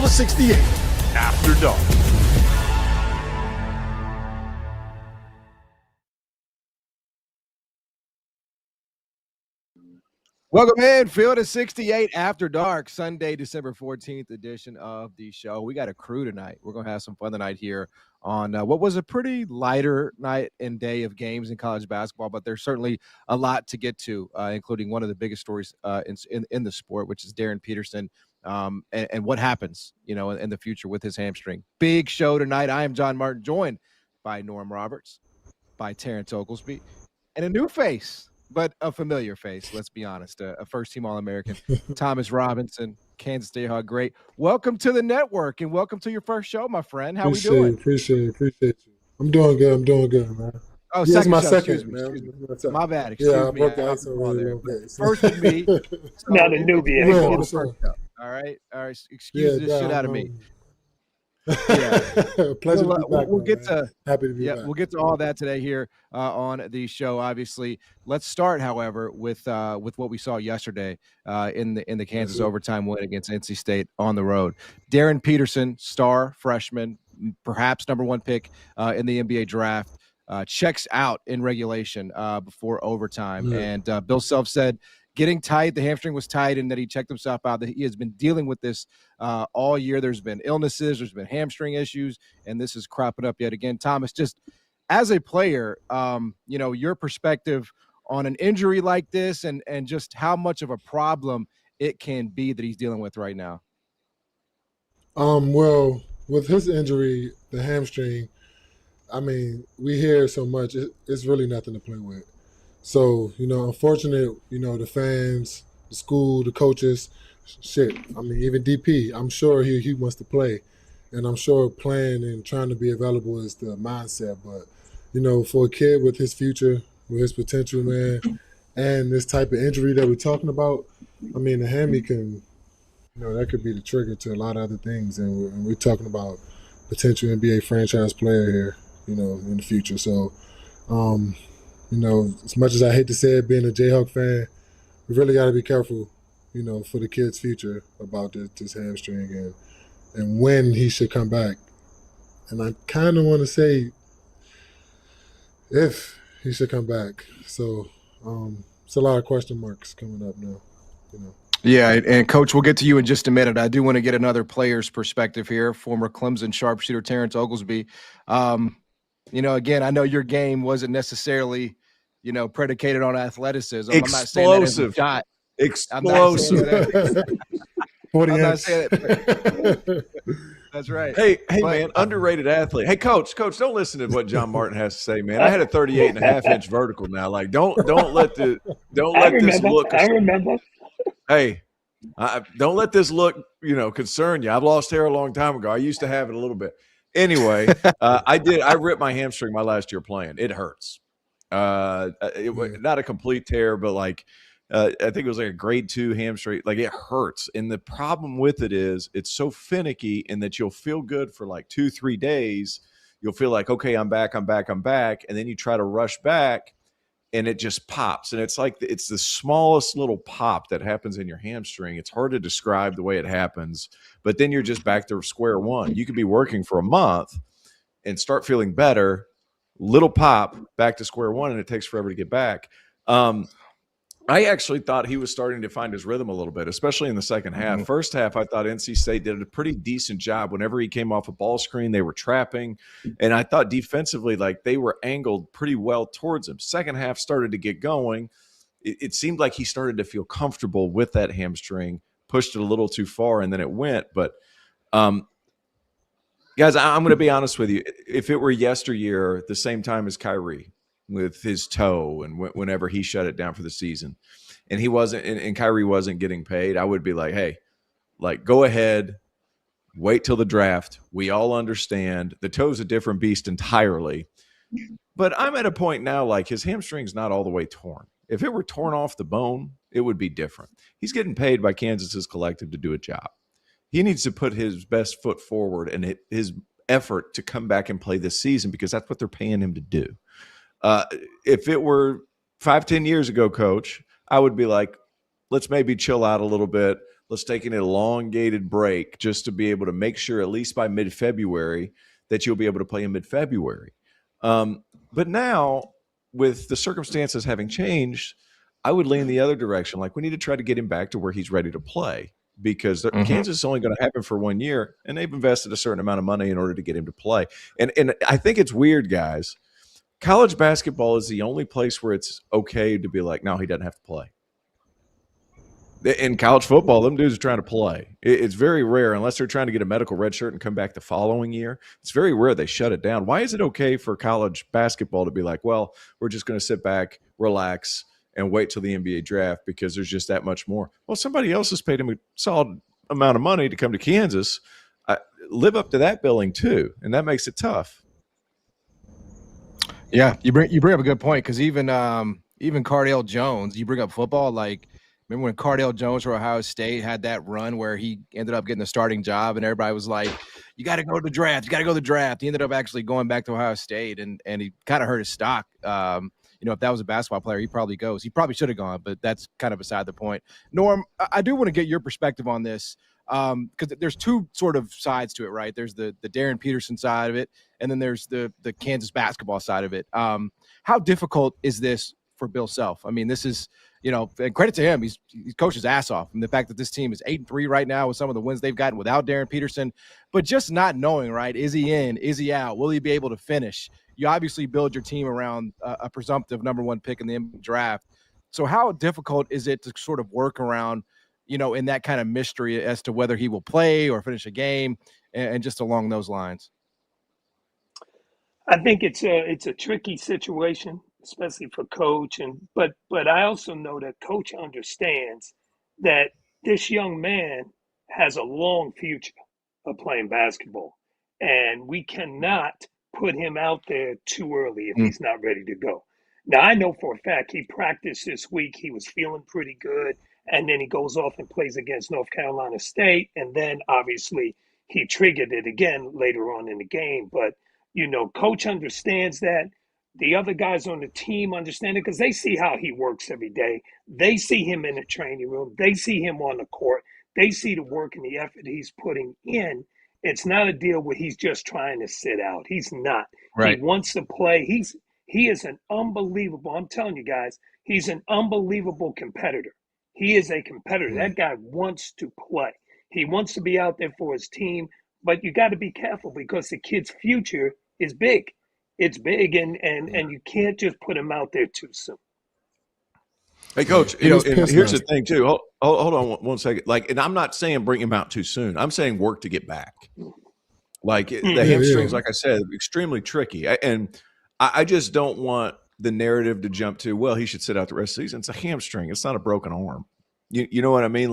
to 68 after dark. Welcome in, Field of 68 After Dark, Sunday, December 14th edition of the show. We got a crew tonight. We're going to have some fun tonight here on what was a pretty lighter night and day of games in college basketball, but there's certainly a lot to get to, including one of the biggest stories in the sport, which is Darryn Peterson and what happens, in the future with his hamstring. Big show tonight. I am John Martin, joined by Norm Roberts, by Terrence Oglesby, and a new face. But a familiar face, let's be honest, a first-team All-American, Thomas Robison, Kansas State Hog. Great. Welcome to the network, and welcome to your first show, my friend. How we doing? Appreciate you. I'm doing good, man. Oh, yeah, second my show. second, Excuse me. man. My bad. Excuse me. I broke the ice over there. First with me. Not a newbie anymore. All right. Excuse the shit out of me. Pleasure to be back. We'll get to happy to be back. We'll get to all that today here on the show. Obviously, let's start, however, with what we saw yesterday in the Kansas overtime win against NC State on the road. Darryn Peterson, star freshman, perhaps number one pick in the NBA draft, checks out in regulation before overtime, and Bill Self said, getting tight, the hamstring was tight, and that he checked himself out. That he has been dealing with this all year. There's been illnesses, there's been hamstring issues, and this is cropping up yet again. Thomas, just as a player, your perspective on an injury like this, and just how much of a problem it can be that he's dealing with right now. Well, with his injury, the hamstring, I mean, we hear so much. It's really nothing to play with. So, unfortunate, the fans, the school, the coaches, even DP, I'm sure he wants to play. And I'm sure playing and trying to be available is the mindset. But, for a kid with his future, with his potential, man, and this type of injury that we're talking about, I mean, the hammy can, that could be the trigger to a lot of other things. And we're talking about potential NBA franchise player here, in the future. So, as much as I hate to say it, being a Jayhawk fan, we really got to be careful, for the kid's future about this hamstring and when he should come back. And I kind of want to say if he should come back. So it's a lot of question marks coming up now, Yeah, and Coach, we'll get to you in just a minute. I do want to get another player's perspective here, former Clemson sharpshooter Terrence Oglesby. Again, I know your game wasn't necessarily, predicated on athleticism. Explosive. I'm not saying that I'm not saying that. That's right. Hey, man, underrated athlete. Hey, coach, don't listen to what John Martin has to say, man. I had a 38.5-inch vertical now. Like, don't let this look. I remember. Hey, don't let this look, concern you. I've lost hair a long time ago. I used to have it a little bit. Anyway, I ripped my hamstring my last year playing. It hurts. It was not a complete tear, but I think it was like a grade 2 hamstring. Like, it hurts. And the problem with it is it's so finicky in that you'll feel good for like 2-3 days. You'll feel like, okay, I'm back. And then you try to rush back and it just pops. And it's like, it's the smallest little pop that happens in your hamstring. It's hard to describe the way it happens, but then you're just back to square one. You could be working for a month and start feeling better, little pop, back to square one, and it takes forever to get back. I actually thought he was starting to find his rhythm a little bit, especially in the second half. First half, I thought NC State did a pretty decent job. Whenever he came off a ball screen, they were trapping. And I thought defensively, they were angled pretty well towards him. Second half started to get going. It seemed like he started to feel comfortable with that hamstring, pushed it a little too far, and then it went. But, guys, I'm going to be honest with you. If it were yesteryear, the same time as Kyrie, with his toe and whenever he shut it down for the season and he wasn't, and Kyrie wasn't getting paid, I would be like, hey, go ahead, wait till the draft. We all understand the toe's a different beast entirely, but I'm at a point now, his hamstring's not all the way torn. If it were torn off the bone, it would be different. He's getting paid by Kansas's collective to do a job. He needs to put his best foot forward and his effort to come back and play this season, because that's what they're paying him to do. If it were 5-10 years ago, Coach, I would be like, let's maybe chill out a little bit. let's take an elongated break just to be able to make sure at least by mid-February that you'll be able to play in mid-February. But now, with the circumstances having changed, I would lean the other direction. Like, we need to try to get him back to where he's ready to play, because Kansas is only going to happen for 1 year, and they've invested a certain amount of money in order to get him to play. And I think it's weird, guys. College basketball is the only place where it's okay to be like, no, he doesn't have to play. In college football, them dudes are trying to play. It's very rare, unless they're trying to get a medical red shirt and come back the following year. It's very rare they shut it down. Why is it okay for college basketball to be like, well, we're just going to sit back, relax, and wait till the NBA draft because there's just that much more? Well, somebody else has paid him a solid amount of money to come to Kansas. Live up to that billing too, and that makes it tough. Yeah, you bring up a good point, because even Cardale Jones, you bring up football, like, remember when Cardale Jones for Ohio State had that run where he ended up getting the starting job and everybody was like, you got to go to the draft. You got to go to the draft. He ended up actually going back to Ohio State, and he kind of hurt his stock. If that was a basketball player, he probably goes. He probably should have gone, but that's kind of beside the point. Norm, I do want to get your perspective on this, because there's two sort of sides to it, right? There's the Darryn Peterson side of it, and then there's the Kansas basketball side of it. How difficult is this for Bill Self? I mean, this is, and credit to him, he's coached his ass off. And the fact that this team is 8-3 right now with some of the wins they've gotten without Darryn Peterson, but just not knowing, right? Is he in? Is he out? Will he be able to finish? You obviously build your team around a presumptive number one pick in the NBA draft. So how difficult is it to sort of work around, in that kind of mystery as to whether he will play or finish a game, and just along those lines? I think it's a tricky situation, especially for coach, but I also know that coach understands that this young man has a long future of playing basketball, and we cannot put him out there too early if he's not ready to go. Now, I know for a fact he practiced this week. He was feeling pretty good, and then he goes off and plays against North Carolina State, and then obviously he triggered it again later on in the game. But coach understands that. The other guys on the team understand it because they see how he works every day. They see him in the training room. They see him on the court. They see the work and the effort he's putting in. It's not a deal where he's just trying to sit out. He's not. Right. He wants to play. He is an unbelievable, I'm telling you guys, he's an unbelievable competitor. He is a competitor. That guy wants to play. He wants to be out there for his team, but you got to be careful because the kid's future is big. It's big, and you can't just put him out there too soon. Hey, Coach, and here's the thing, too. Hold on one second. And I'm not saying bring him out too soon. I'm saying work to get back. The hamstrings, like I said, extremely tricky. And I just don't want the narrative to jump to, well, he should sit out the rest of the season. It's a hamstring. It's not a broken arm. You know what I mean?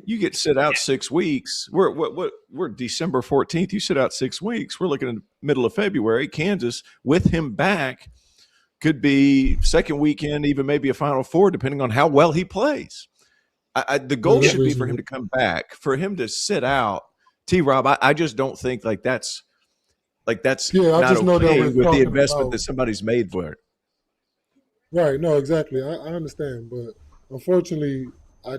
You get sit out 6 weeks. We're December 14th. You sit out 6 weeks. We're looking at the middle of February. Kansas, with him back, could be second weekend, even maybe a Final Four, depending on how well he plays. The goal should be for him to come back. For him to sit out, T-Rob, I just don't think that's not okay with the investment that somebody's made for it. Right. No, exactly. I understand. But unfortunately, I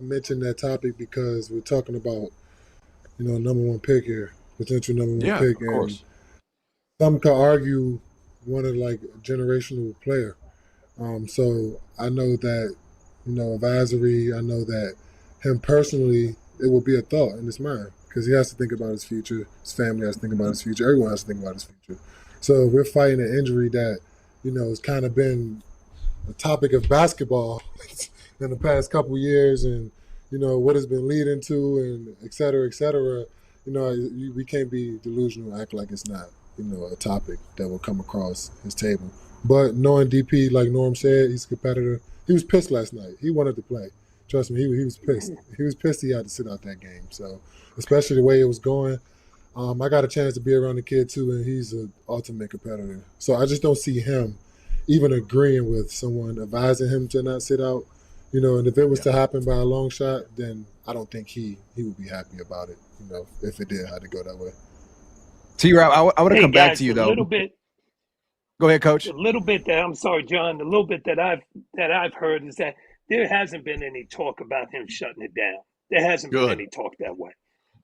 mentioned that topic because we're talking about, number one pick here, potential number one pick. Of course. Some could argue one of a generational player. So I know that, advisory, I know that him personally, it will be a thought in his mind because he has to think about his future. His family has to think about his future. Everyone has to think about his future. So we're fighting an injury that, has kind of been a topic of basketball in the past couple of years, and what it's been leading to, and et cetera, et cetera. We can't be delusional, act like it's not a topic that will come across his table. But knowing DP, like Norm said, he's a competitor. He was pissed last night. He wanted to play. Trust me, he was pissed. He was pissed he had to sit out that game. So especially the way it was going. I got a chance to be around the kid too, and he's an ultimate competitor. So I just don't see him even agreeing with someone advising him to not sit out. And if it was to happen by a long shot, then I don't think he would be happy about it, if it did have to go that way. T-Rob, I want to come back to you, though. A little bit. Go ahead, Coach. A little bit that, I'm sorry, John, a little bit that I've heard is that there hasn't been any talk about him shutting it down. There hasn't been Good. any talk that way.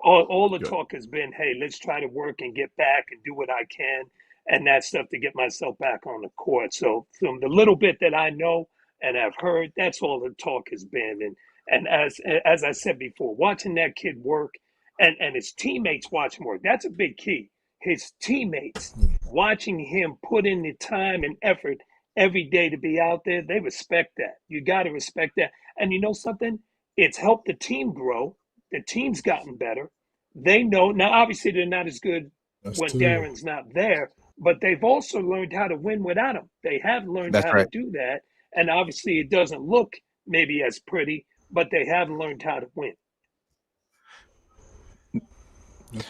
All the Good. talk has been, hey, let's try to work and get back and do what I can and that stuff to get myself back on the court. So from the little bit that I know and I've heard, that's all the talk has been. And as I said before, watching that kid work and his teammates watch him work, that's a big key. His teammates watching him put in the time and effort every day to be out there, they respect that. You got to respect that. And you know something? It's helped the team grow. The team's gotten better. They know now. Obviously, they're not as good That's when true. Darren's not there, but they've also learned how to win without him. They have learned That's how right. to do that, and obviously, it doesn't look maybe as pretty, but they have learned how to win.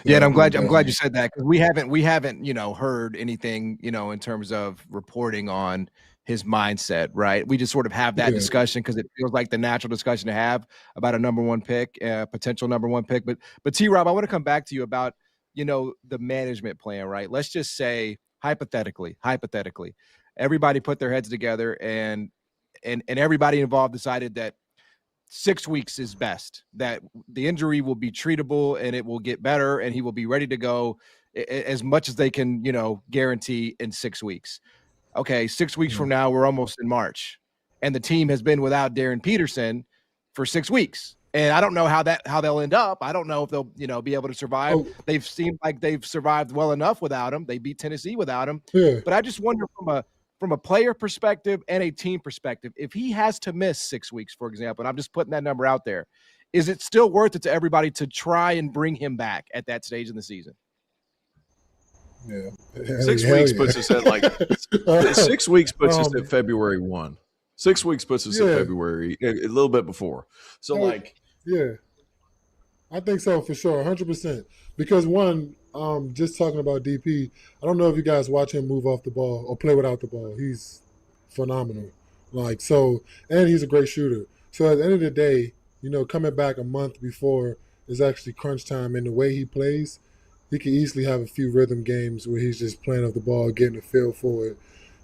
Yeah, and I'm glad you said that, because we haven't heard anything in terms of reporting on his mindset, right? We just sort of have that discussion because it feels like the natural discussion to have about a number one pick, potential number one pick. But T-Rob, I want to come back to you about the management plan, right? Let's just say hypothetically, everybody put their heads together and everybody involved decided that 6 weeks is best, that the injury will be treatable and it will get better and he will be ready to go as much as they can, guarantee in 6 weeks. Okay, 6 weeks from now, we're almost in March, and the team has been without Darryn Peterson for 6 weeks. And I don't know how they'll end up. I don't know if they'll be able to survive. They've seemed like they've survived well enough without him. They beat Tennessee without him. Yeah. But I just wonder from a player perspective and a team perspective, if he has to miss 6 weeks, for example, and I'm just putting that number out there, is it still worth it to everybody to try and bring him back at that stage in the season? Yeah. 6 weeks puts us at 6 weeks puts us at February 1. 6 weeks puts us at February, a little bit before. So yeah, I think so for sure, 100%. Because one, just talking about DP, I don't know if you guys watch him move off the ball or play without the ball. He's phenomenal. And he's a great shooter. So at the end of the day, coming back a month before is actually crunch time, and the way he plays, he could easily have a few rhythm games where he's just playing off the ball, getting a feel for it.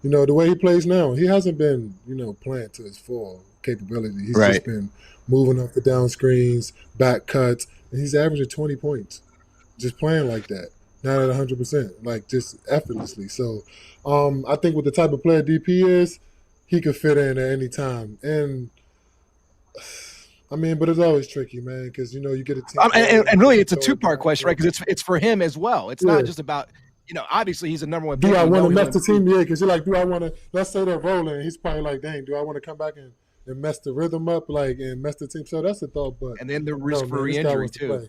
The way he plays now, he hasn't been, playing to his full capability. He's just been moving up the down screens, back cuts, and he's averaging 20 points, just playing like that. Not at 100%, just effortlessly. So I think with the type of player DP is, he could fit in at any time. And but it's always tricky, man, because you get a team. And really, it's a two-part question, right? Because it's for him as well. It's not just about obviously he's a number one. Do I want to mess the team? Yeah, because you're like, do I want to? Let's say they're rolling. He's probably like, dang, do I want to come back and mess the rhythm up, and mess the team? So that's a thought. But and then the risk for re-injury too.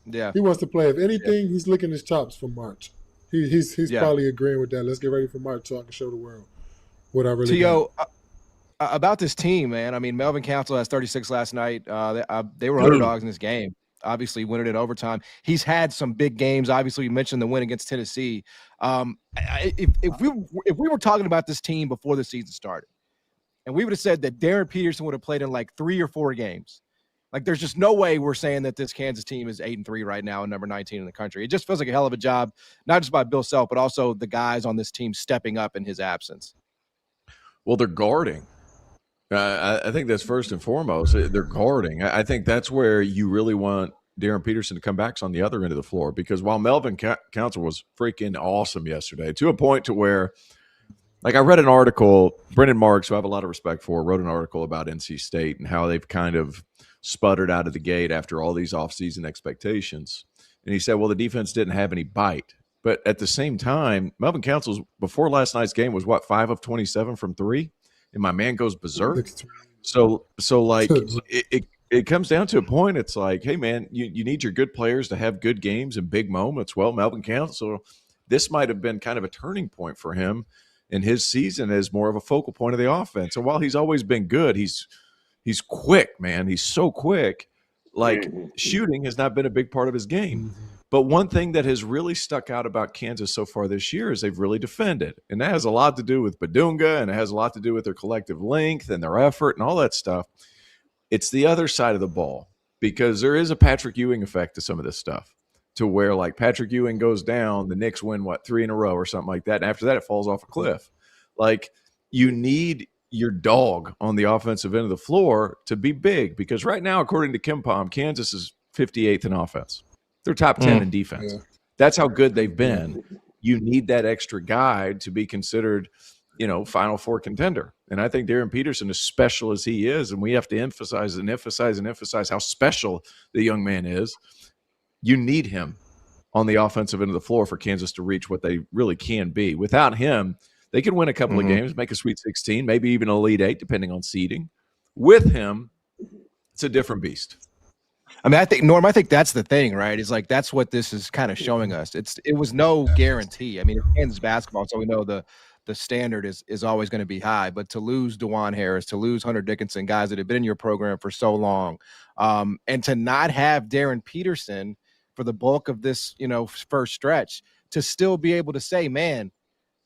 Yeah, he wants to play. If anything, he's licking his chops for March. He's probably agreeing with that. Let's get ready for March so I can show the world what I really got. About this team, man. I mean, Melvin Council has 36 last night. They were underdogs in this game. Obviously, winning it in overtime. He's had some big games. Obviously, you mentioned the win against Tennessee. If we were talking about this team before the season started, and we would have said that Darryn Peterson would have played in 3 or 4 games, there's just no way we're saying that this Kansas team is 8-3 right now and number 19 in the country. It just feels like a hell of a job, not just by Bill Self, but also the guys on this team stepping up in his absence. Well, they're guarding. I think that's first and foremost. They're guarding. I think that's where you really want Darryn Peterson to come back on the other end of the floor, because while Melvin Council was freaking awesome yesterday, to a point to where, I read an article, Brendan Marks, who I have a lot of respect for, wrote an article about NC State and how they've kind of sputtered out of the gate after all these offseason expectations. And he said, well, the defense didn't have any bite. But at the same time, Melvin Council's, before last night's game, was 5 of 27 from 3? And my man goes berserk. So it comes down to a point. It's like, hey, man, you need your good players to have good games and big moments. Well, Melvin Council, this might have been kind of a turning point for him in his season as more of a focal point of the offense. And while he's always been good, he's quick, man. He's so quick. Shooting has not been a big part of his game. But one thing that has really stuck out about Kansas so far this year is they've really defended. And that has a lot to do with Badunga, and it has a lot to do with their collective length and their effort and all that stuff. It's the other side of the ball, because there is a Patrick Ewing effect to some of this stuff, to where Patrick Ewing goes down, the Knicks win 3 in a row or something like that. And after that, it falls off a cliff. You need your dog on the offensive end of the floor to be big, because right now, according to KenPom, Kansas is 58th in offense. They're top 10 in defense. Yeah. That's how good they've been. You need that extra guy to be considered, Final Four contender. And I think Darryn Peterson, as special as he is, and we have to emphasize how special the young man is, you need him on the offensive end of the floor for Kansas to reach what they really can be. Without him, they can win a couple of games, make a Sweet 16, maybe even an Elite Eight, depending on seeding. With him, it's a different beast. I mean, Norm, I think that's the thing, right? Is like that's what this is kind of showing us. It was no guarantee. I mean, it's Kansas basketball, so we know the standard is always going to be high. But to lose DeJuan Harris, to lose Hunter Dickinson, guys that have been in your program for so long, and to not have Darryn Peterson for the bulk of this, first stretch, to still be able to say, man,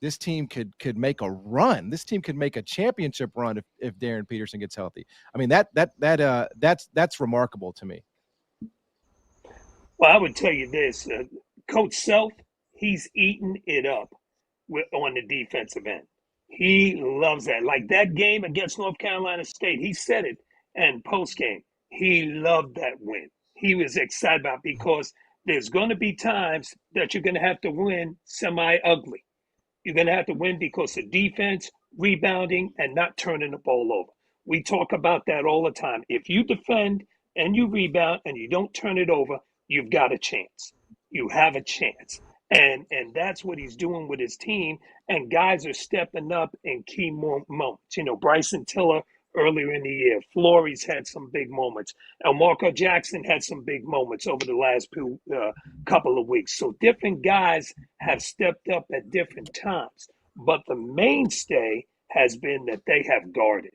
this team could make a run. This team could make a championship run if Darryn Peterson gets healthy. I mean, that's remarkable to me. Well, I would tell you this, Coach Self, he's eating it up on the defensive end. He loves that. Like that game against North Carolina State, he said it and post game. He loved that win. He was excited about it because there's going to be times that you're going to have to win semi-ugly. You're going to have to win because of defense, rebounding, and not turning the ball over. We talk about that all the time. If you defend and you rebound and you don't turn it over, you've got a chance. You have a chance. And that's what he's doing with his team. And guys are stepping up in key moments. Bryson Tiller earlier in the year. Flores had some big moments. Elmarco Jackson had some big moments over the last couple of weeks. So different guys have stepped up at different times. But the mainstay has been that they have guarded.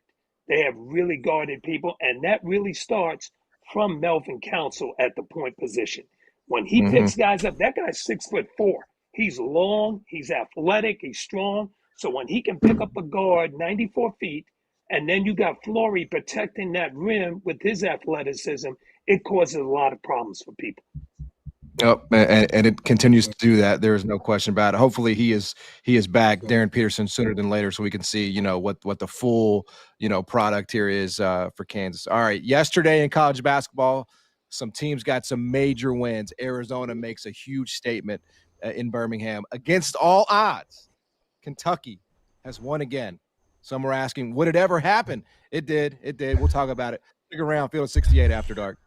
They have really guarded people. And that really starts from Melvin Council at the point position. When he picks guys up, that guy's 6'4". He's long, he's athletic, he's strong. So when he can pick up a guard 94 feet, and then you got Flory protecting that rim with his athleticism, it causes a lot of problems for people. Yep, and it continues to do that. There is no question about it. Hopefully, he is back, Darryn Peterson, sooner than later, so we can see what the full product here is for Kansas. All right, yesterday in college basketball, some teams got some major wins. Arizona makes a huge statement in Birmingham against all odds. Kentucky has won again. Some are asking, would it ever happen? It did. It did. We'll talk about it. Stick around. Field of 68 after dark.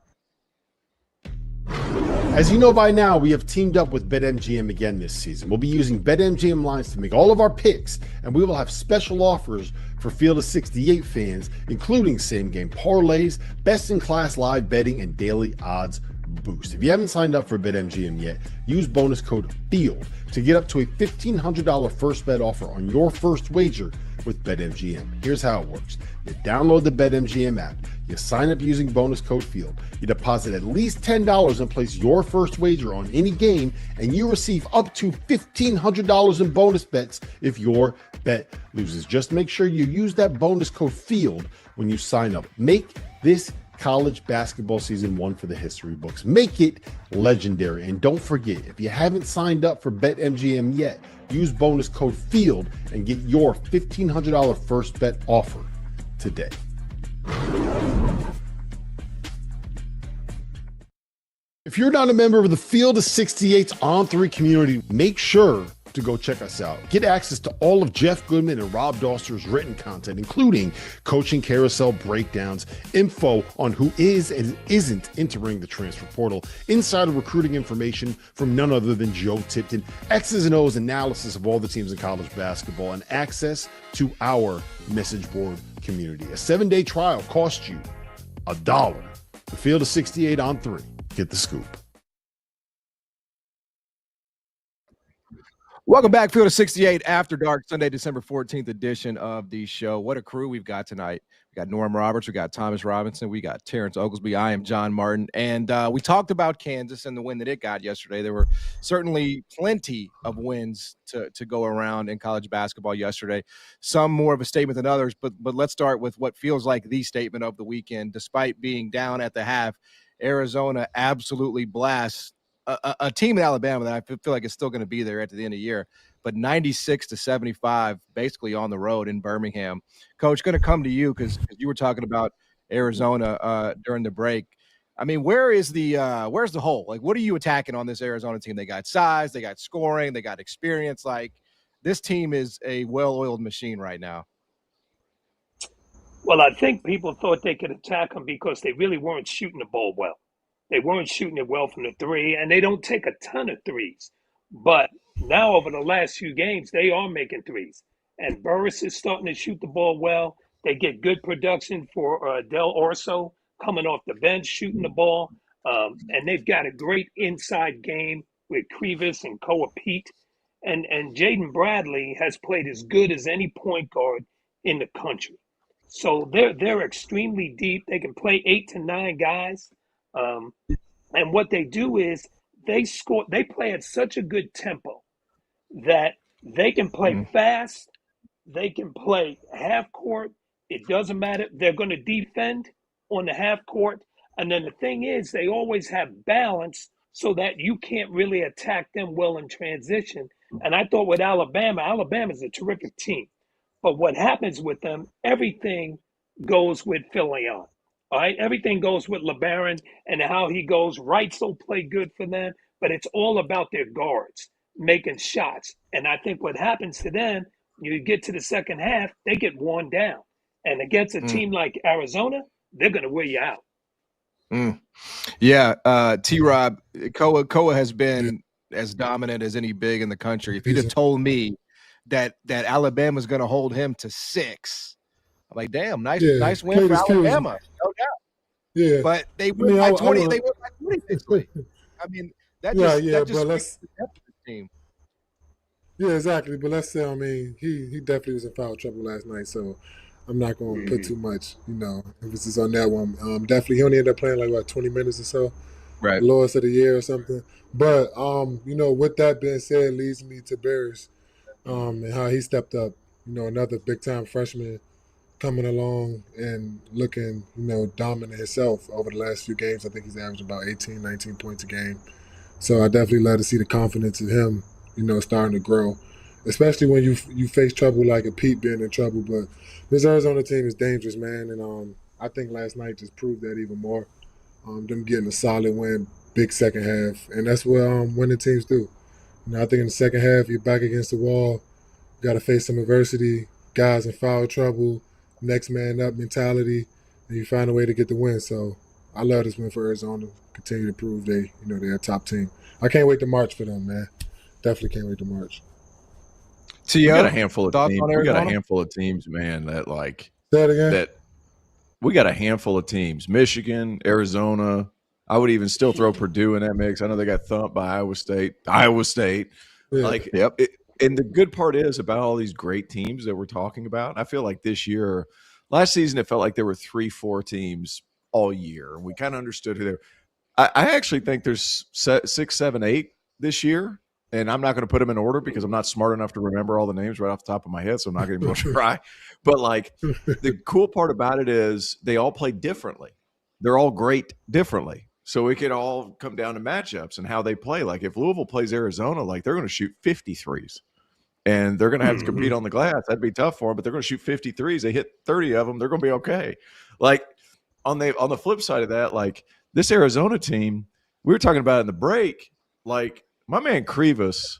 As you know by now, we have teamed up with BetMGM again this season. We'll be using BetMGM lines to make all of our picks, and we will have special offers for Field of 68 fans, including same-game parlays, best-in-class live betting, and daily odds boost. If you haven't signed up for BetMGM yet, use bonus code FIELD to get up to a $1,500 first bet offer on your first wager with BetMGM. Here's how it works. You download the BetMGM app, you sign up using bonus code FIELD, you deposit at least $10 and place your first wager on any game, and you receive up to $1,500 in bonus bets if your bet loses. Just make sure you use that bonus code FIELD when you sign up. Make this college basketball season one for the history books. Make it legendary. And don't forget, if you haven't signed up for BetMGM yet, use bonus code FIELD and get your $1,500 first bet offer today. If you're not a member of the Field of 68's On3 community, make sure to go check us out. Get access to all of Jeff Goodman and Rob Doster's written content, including coaching carousel breakdowns, info on who is and isn't entering the transfer portal, insider recruiting information from none other than Joe Tipton, X's and O's analysis of all the teams in college basketball, and access to our message board community. A 7-day trial costs you $1. The Field of 68 on 3. Get the scoop. Welcome back, Field of 68 After Dark, Sunday, December 14th edition of the show. What a crew we've got tonight. We got Norm Roberts, we got Thomas Robinson, we got Terrence Oglesby. I am John Martin, and we talked about Kansas and the win that it got yesterday. There were certainly plenty of wins to go around in college basketball yesterday. Some more of a statement than others, but let's start with what feels like the statement of the weekend. Despite being down at the half, Arizona absolutely blasts a team in Alabama that I feel like is still going to be there at the end of the year, but 96-75 basically on the road in Birmingham. Coach, going to come to you because you were talking about Arizona during the break. I mean, where's the hole? Like, what are you attacking on this Arizona team? They got size, they got scoring, they got experience. Like, this team is a well-oiled machine right now. Well, I think people thought they could attack them because they really weren't shooting the ball well. They weren't shooting it well from the three, and they don't take a ton of threes. But now, over the last few games, they are making threes. And Burris is starting to shoot the ball well. They get good production for Del Orso coming off the bench, shooting the ball. And they've got a great inside game with Krivas and Koa Pete. And Jaden Bradley has played as good as any point guard in the country. So they're extremely deep. They can play 8 to 9 guys. And what they do is they play at such a good tempo that they can play fast, they can play half court. It doesn't matter. They're going to defend on the half court. And then the thing is, they always have balance so that you can't really attack them well in transition. And I thought with Alabama's a terrific team. But what happens with them, everything goes with Filion. All right, everything goes with LeBaron and how he goes. Wrights will play good for them, but it's all about their guards making shots. And I think what happens to them, you get to the second half, they get worn down. And against a team like Arizona, they're going to wear you out. Yeah, T-Rob, Koa has been as dominant as any big in the country. If you'd have told me that Alabama's going to hold him to 6, I'm like, damn, nice win for Alabama, no doubt. Yeah, but they win by 20. They win by 26. I mean, that just the team. Yeah, exactly. But let's say, I mean, he definitely was in foul trouble last night, so I'm not going to put too much, emphasis on that one. Definitely, he only ended up playing like 20 minutes or so, right? The lowest of the year or something. But with that being said, leads me to Bears, and how he stepped up. Another big time freshman coming along and looking, dominant himself over the last few games. I think he's averaging about 18, 19 points a game. So I definitely love to see the confidence in him, starting to grow, especially when you face trouble like a Pete being in trouble. But this Arizona team is dangerous, man. And I think last night just proved that even more. Them getting a solid win, big second half. And that's what winning teams do. I think in the second half, you're back against the wall, got to face some adversity, guys in foul trouble, next man up mentality, and you find a way to get the win. So I love this win for Arizona. Continue to prove they're a top team. I can't wait to march for them, man. Definitely can't wait to march. We got a handful of teams. We got a handful of teams, man, that like that. We got a handful of teams. Michigan, Arizona. I would even still throw Purdue in that mix. I know they got thumped by Iowa State. Yeah. And the good part is about all these great teams that we're talking about, I feel like this year, last season, it felt like there were 3-4 teams all year. And we kind of understood who they were. I actually think there's 6, 7, 8 this year. And I'm not going to put them in order because I'm not smart enough to remember all the names right off the top of my head. So I'm not going to try. But like the cool part about it is they all play differently. They're all great differently. So it could all come down to matchups and how they play. Like if Louisville plays Arizona, like they're going to shoot 53s. And they're going to have to compete on the glass. That'd be tough for them, but they're going to shoot 53s. They hit 30 of them. They're going to be okay. Like on the flip side of that, like this Arizona team, we were talking about in the break, like my man Krivas,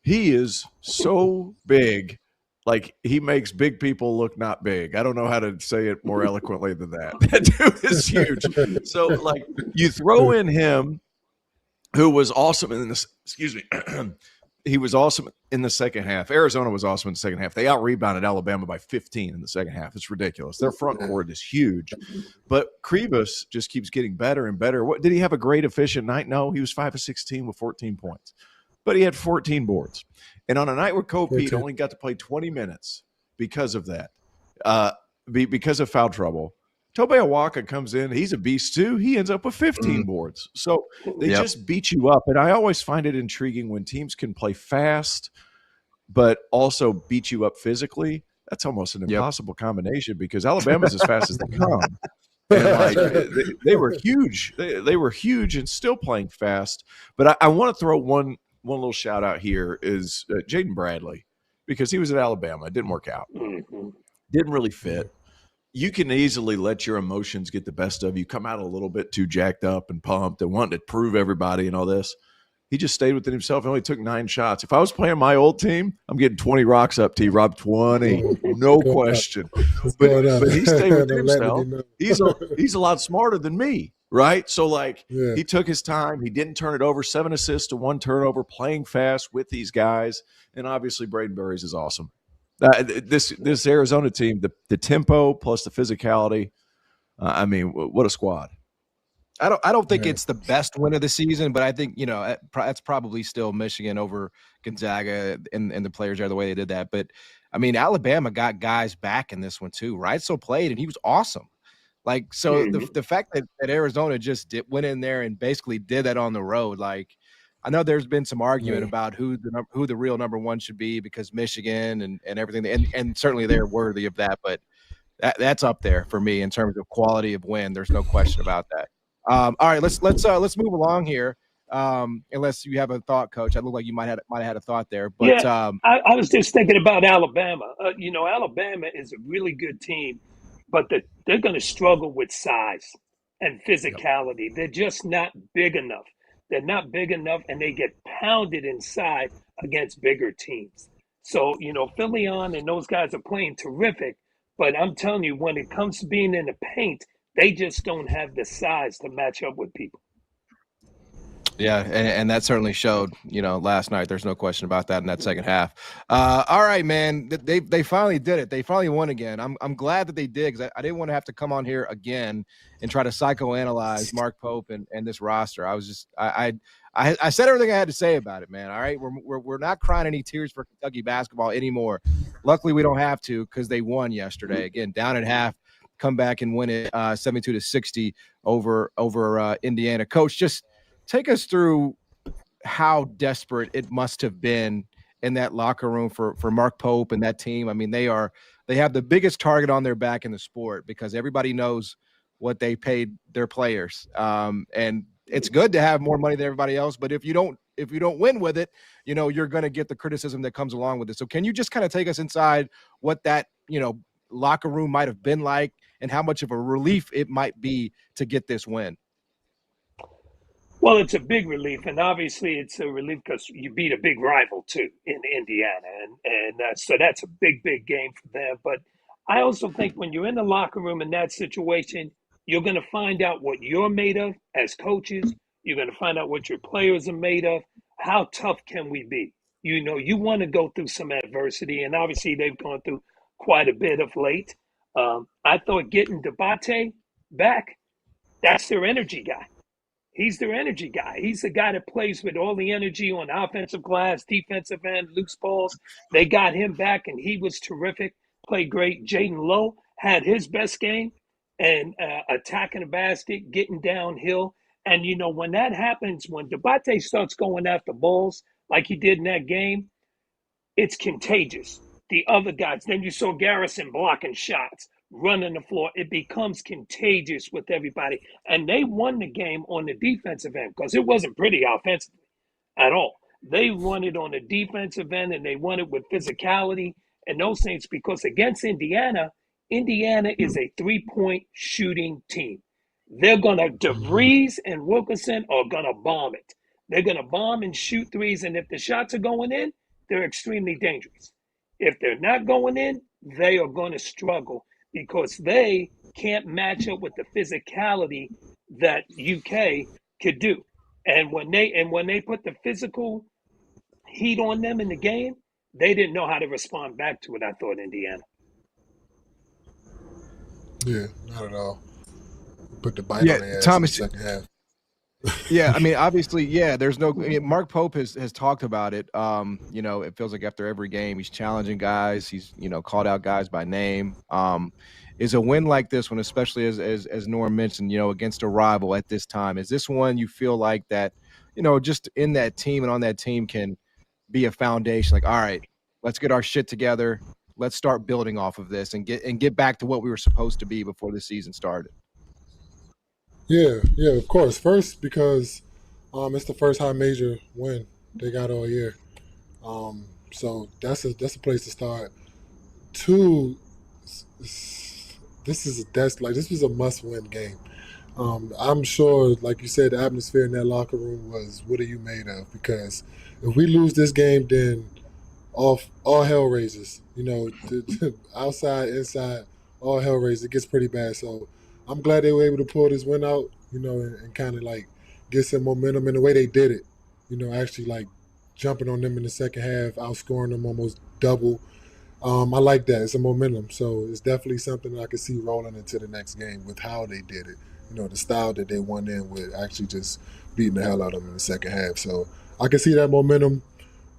he is so big. Like he makes big people look not big. I don't know how to say it more eloquently than that. That dude is huge. So like you throw in him, who was awesome in this, excuse me. He was awesome in the second half. Arizona was awesome in the second half. They out-rebounded Alabama by 15 in the second half. It's ridiculous. Their front court is huge. But Krivas just keeps getting better and better. Did he have a great efficient night? No, he was 5 of 16 with 14 points. But he had 14 boards. And on a night where Koa Pete only got to play 20 minutes because of that, because of foul trouble, Tobe Awaka comes in. He's a beast too. He ends up with 15 boards. So they just beat you up. And I always find it intriguing when teams can play fast, but also beat you up physically. That's almost an impossible combination because Alabama's as fast as they come. And like they were huge. They were huge and still playing fast. But I want to throw one little shout out here is Jaden Bradley, because he was at Alabama. It didn't work out. Mm-hmm. Didn't really fit. You can easily let your emotions get the best of you, come out a little bit too jacked up and pumped and wanting to prove everybody and all this. He just stayed within himself and only took 9 shots. If I was playing my old team, I'm getting 20 rocks up, T-Rob, 20, no question. But he stayed within himself. He's a lot smarter than me, right? So, like, he took his time. He didn't turn it over. 7 assists to 1 turnover, playing fast with these guys. And obviously, Braden Burries is awesome. This Arizona team, the tempo plus the physicality, I mean, what a squad. I don't think it's the best win of the season, but I think, you know, that's probably still Michigan over Gonzaga and the players there the way they did that. But I mean, Alabama got guys back in this one too, right? So played, and he was awesome. Like, so the fact that Arizona just went in there and basically did that on the road, like, I know there's been some argument about who the real number 1 should be because Michigan and everything, and certainly they're worthy of that, but that's up there for me in terms of quality of win. There's no question about that. All right, let's move along here. Unless you have a thought, Coach. I look like you might have had a thought there. But I was just thinking about Alabama. You know, Alabama is a really good team, but they're going to struggle with size and physicality. They're just not big enough. They're not big enough, and they get pounded inside against bigger teams. So, you know, Phillion and those guys are playing terrific, but I'm telling you, when it comes to being in the paint, they just don't have the size to match up with people. Yeah, and that certainly showed, you know, last night. There's no question about that in that second half. All right, man. They finally did it. They finally won again. I'm glad that they did, because I didn't want to have to come on here again and try to psychoanalyze Mark Pope and this roster. I was just I said everything I had to say about it, man. All right, we're not crying any tears for Kentucky basketball anymore. Luckily, we don't have to, because they won yesterday. Again, down at half. Come back and win it 72-60 over Indiana. Coach, just take us through how desperate it must have been in that locker room for Mark Pope and that team. I mean, they have the biggest target on their back in the sport, because everybody knows what they paid their players. And it's good to have more money than everybody else, but if you don't win with it, you know, you're going to get the criticism that comes along with it. So can you just kind of take us inside what that, you know, locker room might have been like, and how much of a relief it might be to get this win? Well, it's a big relief, and obviously it's a relief because you beat a big rival too in Indiana, and so that's a big game for them. But I also think when you're in the locker room in that situation, you're going to find out what you're made of as coaches. You're going to find out what your players are made of. How tough can we be? You know, you want to go through some adversity, and obviously they've gone through quite a bit of late. I thought getting Diabate back, that's their energy guy. He's their energy guy. He's the guy that plays with all the energy on offensive glass, defensive end, loose balls. They got him back, and he was terrific, played great. Jaden Lowe had his best game, and attacking the basket, getting downhill. And, you know, when that happens, when Diabate starts going after balls like he did in that game, it's contagious. The other guys, then you saw Garrison blocking shots, running the floor. It becomes contagious with everybody. And they won the game on the defensive end, because it wasn't pretty offensively at all. They won it on the defensive end, and they won it with physicality and those things, because against Indiana is a 3-point shooting team. They're going to, DeVries and Wilkerson are going to bomb it. They're going to bomb and shoot threes, and if the shots are going in, they're extremely dangerous. If they're not going in, they are going to struggle, because they can't match up with the physicality that UK could do. And when they put the physical heat on them in the game, they didn't know how to respond back to it, I thought, Indiana. Yeah, not at all. Put the bite on their ass Thomas, in the second half. Yeah, I mean, obviously, there's no. I mean, Mark Pope has talked about it. You know, it feels like after every game, he's challenging guys. He's, you know, called out guys by name. Is a win like this one, especially as Norm mentioned, you know, against a rival at this time, is this one you feel like that, you know, just in that team and on that team can be a foundation? Like, all right, let's get our shit together. Let's start building off of this and get back to what we were supposed to be before the season started. Yeah, of course. First, because it's the first high major win they got all year. So that's a place to start. Two, this was a must-win game. I'm sure, like you said, the atmosphere in that locker room was, "What are you made of?" Because if we lose this game, then all hell raises. Outside, inside, all hell raises. It gets pretty bad. So I'm glad they were able to pull this win out. And kind of like get some momentum in the way they did it. Actually like jumping on them in the second half, outscoring them almost double. I like that. It's a momentum. So it's definitely something that I can see rolling into the next game with how they did it. The style that they won in with actually just beating the hell out of them in the second half. So I can see that momentum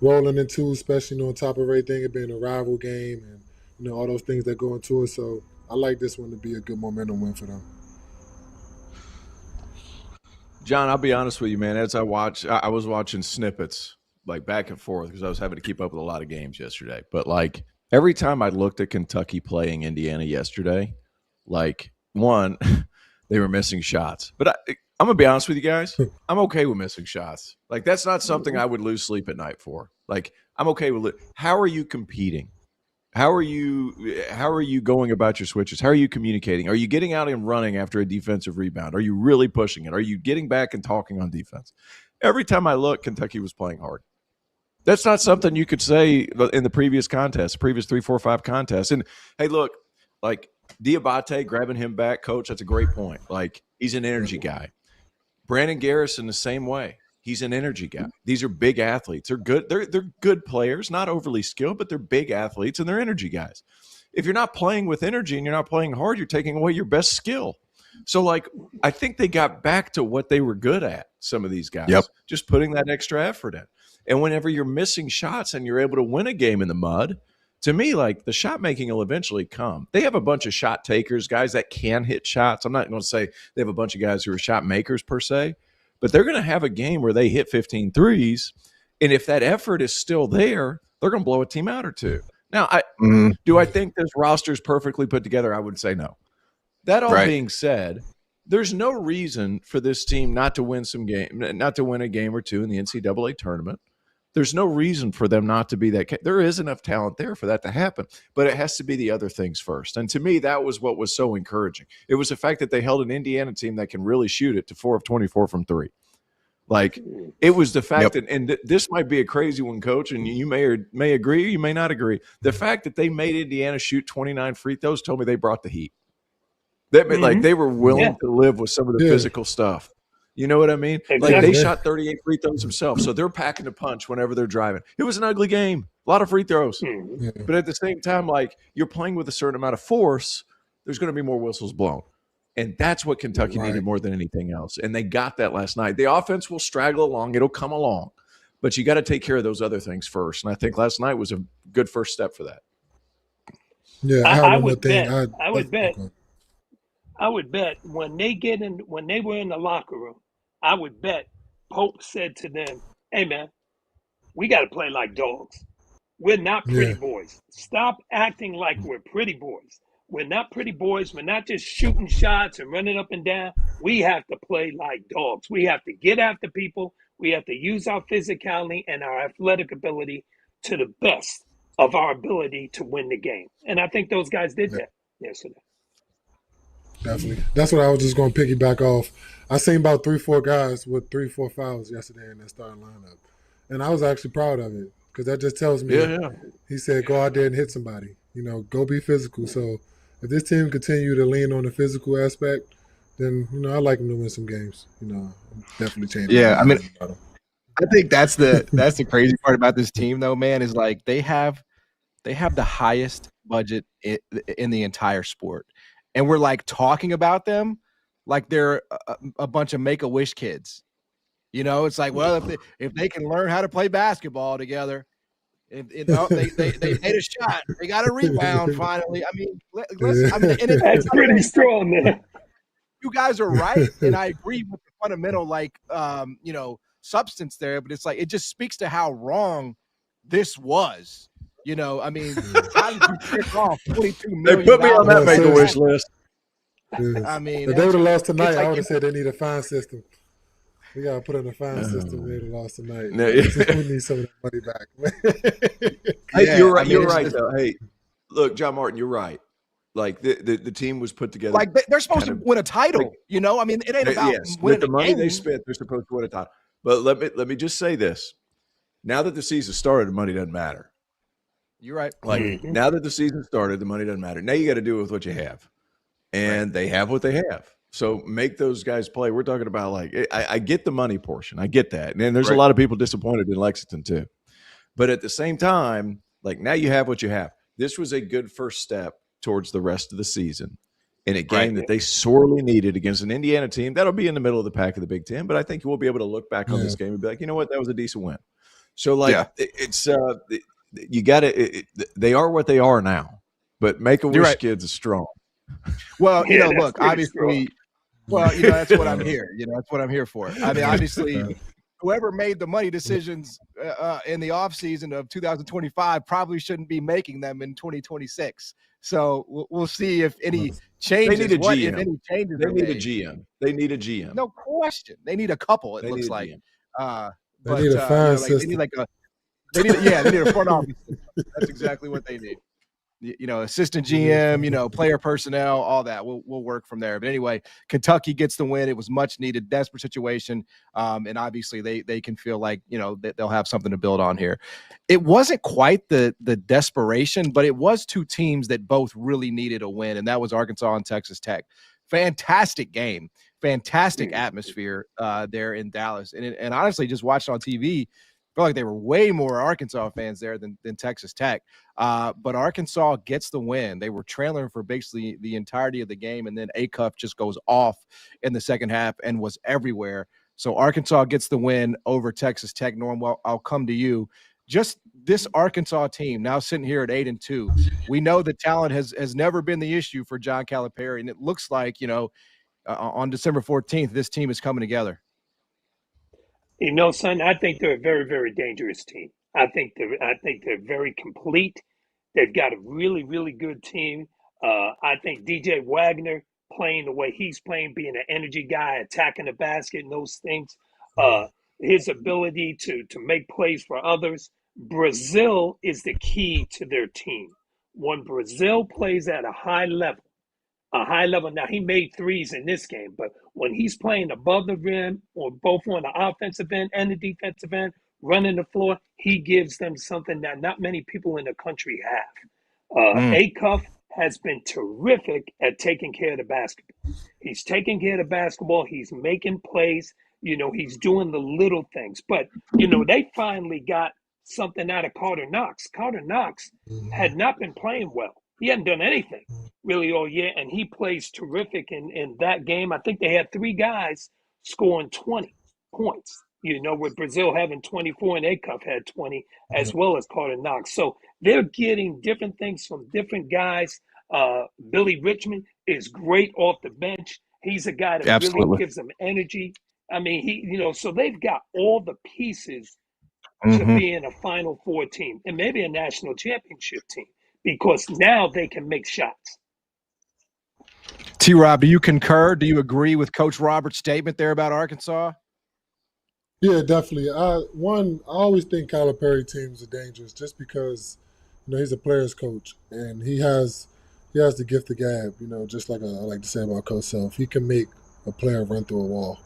rolling into, especially on top of everything, it being a rival game and all those things that go into it. So I like this one to be a good momentum win for them. John, I'll be honest with you, man. As I was watching snippets like back and forth because I was having to keep up with a lot of games yesterday. But like every time I looked at Kentucky playing Indiana yesterday, like one, they were missing shots. But I'm gonna be honest with you guys. I'm okay with missing shots. Like that's not something I would lose sleep at night for. Like I'm okay with it. How are you competing? How are you going about your switches? How are you communicating? Are you getting out and running after a defensive rebound? Are you really pushing it? Are you getting back and talking on defense? Every time I look, Kentucky was playing hard. That's not something you could say in the previous 3, 4, 5 contests. And hey, look, like Diabate grabbing him back, coach, that's a great point. Like he's an energy guy. Brandon Garrison the same way. He's an energy guy. These are big athletes. They're good. They're good players, not overly skilled, but they're big athletes and they're energy guys. If you're not playing with energy and you're not playing hard, you're taking away your best skill. So, like, I think they got back to what they were good at, some of these guys. Yep. Just putting that extra effort in. And whenever you're missing shots and you're able to win a game in the mud, to me, like, the shot making will eventually come. They have a bunch of shot takers, guys that can hit shots. I'm not going to say they have a bunch of guys who are shot makers per se, but they're going to have a game where they hit 15 threes. And if that effort is still there, they're going to blow a team out or two. Now, do I think this roster is perfectly put together? I would say no. That all being said, there's no reason for this team not to win a game or two in the NCAA tournament. There's no reason for them not to be that. There is enough talent there for that to happen, but it has to be the other things first. And to me, that was what was so encouraging. It was the fact that they held an Indiana team that can really shoot it to 4 of 24 from 3. Like it was the fact that, and this might be a crazy one, coach, and you may agree, or you may not agree. The fact that they made Indiana shoot 29 free throws told me they brought the heat. That meant like they were willing to live with some of the physical stuff. You know what I mean? Exactly. Like they shot 38 free throws themselves, so they're packing a punch whenever they're driving. It was an ugly game, a lot of free throws. But at the same time, like you're playing with a certain amount of force, there's going to be more whistles blown. And that's what Kentucky needed more than anything else. And they got that last night. The offense will straggle along. It'll come along. But you got to take care of those other things first. And I think last night was a good first step for that. Yeah, I would bet when they were in the locker room, I would bet Pope said to them, "Hey man, we got to play like dogs. We're not pretty boys. Stop acting like we're pretty boys. We're not pretty boys. We're not just shooting shots and running up and down. We have to play like dogs. We have to get after people. We have to use our physicality and our athletic ability to the best of our ability to win the game." And I think those guys did that yesterday. Definitely. That's what I was just going to piggyback off. I seen about 3-4 guys with 3-4 fouls yesterday in their starting lineup. And I was actually proud of it because that just tells me he said, go out there and hit somebody. Go be physical. So if this team continue to lean on the physical aspect, then, I like them to win some games. Definitely change. Yeah, I mean, I think that's the crazy part about this team, though, man, is like they have the highest budget in the entire sport. And we're like talking about them like they're a bunch of Make-A-Wish kids. It's like, well, if they can learn how to play basketball together, they hit a shot, they got a rebound finally. I mean, listen, that's pretty strong, man. You guys are right, and I agree with the fundamental substance there, but it's like it just speaks to how wrong this was. I mean, how did you kick off $22 million? They put me on that Make-A-Wish list. I mean, if they would have lost tonight, like, I would have said they need a fine system. We got to put in a fine system. They would have lost tonight. No, We need some of that money back. Hey, you're right. I mean, You're right, though. Hey, look, John Martin, you're right. Like the team was put together. Like they're supposed to win a title, like, you know. I mean, it ain't about yes, winning with the money game. they spent, they're supposed to win a title. But let me just say this: now that the season started, the money doesn't matter. You're right. Like now that the season started, the money doesn't matter. Now you got to do with what you have, and they have what they have. So make those guys play. We're talking about like I get the money portion, I get that, and there's a lot of people disappointed in Lexington too. But at the same time, like now you have what you have. This was a good first step towards the rest of the season in a game that they sorely needed against an Indiana team that'll be in the middle of the pack of the Big Ten. But I think we'll be able to look back on this game and be like, you know what, that was a decent win. So like it's you got to. They are what they are now. But Make-A-Wish kids are strong. Well, you know, look, obviously. Well, you know, that's what I'm here. You know, that's what I'm here for. I mean, obviously, whoever made the money decisions in the offseason of 2025 probably shouldn't be making them in 2026. So we'll see if any changes. They need a GM. If any changes they need a GM. They need a GM. No question. They need a couple. It looks like. They need a fine system. They need a front office. That's exactly what they need. You know, assistant GM, you know, player personnel, all that. We'll work from there. But anyway, Kentucky gets the win. It was much needed, desperate situation. And obviously they can feel like, you know, that they'll have something to build on here. It wasn't quite the desperation, but it was two teams that both really needed a win. And that was Arkansas and Texas Tech. Fantastic game, fantastic atmosphere there in Dallas. And honestly, just watched on TV, I feel like there were way more Arkansas fans there than Texas Tech. But Arkansas gets the win. They were trailing for basically the entirety of the game, and then Acuff just goes off in the second half and was everywhere. So Arkansas gets the win over Texas Tech. Norm, well, I'll come to you. Just this Arkansas team now sitting here at 8-2. We know the talent has never been the issue for John Calipari, and it looks like, you know, on December 14th, this team is coming together. You know, son, I think they're a very, very dangerous team. I think they're very complete. They've got a really, really good team. I think DJ Wagner playing the way he's playing, being an energy guy, attacking the basket, and those things. His ability to make plays for others. Brazil is the key to their team. When Brazil plays at a high level, now he made threes in this game, but when he's playing above the rim or both on the offensive end and the defensive end, running the floor, he gives them something that not many people in the country have. Acuff has been terrific at taking care of the basketball. He's taking care of the basketball. He's making plays. You know, he's doing the little things. But, you know, they finally got something out of Carter Knox. Carter Knox had not been playing well. He hadn't done anything really all year, and he plays terrific in that game. I think they had three guys scoring 20 points, you know, with Brazil having 24 and Acuff had 20, as well as Carter Knox. So they're getting different things from different guys. Billy Richmond is great off the bench. He's a guy that really gives them energy. I mean, so they've got all the pieces to be in a Final Four team and maybe a national championship team, because now they can make shots. T-Rob, do you concur? Do you agree with Coach Roberts' statement there about Arkansas? Yeah, definitely. I always think Calipari teams are dangerous just because, you know, he's a player's coach and he has the gift of gab, you know, just like I like to say about Coach Self. He can make a player run through a wall.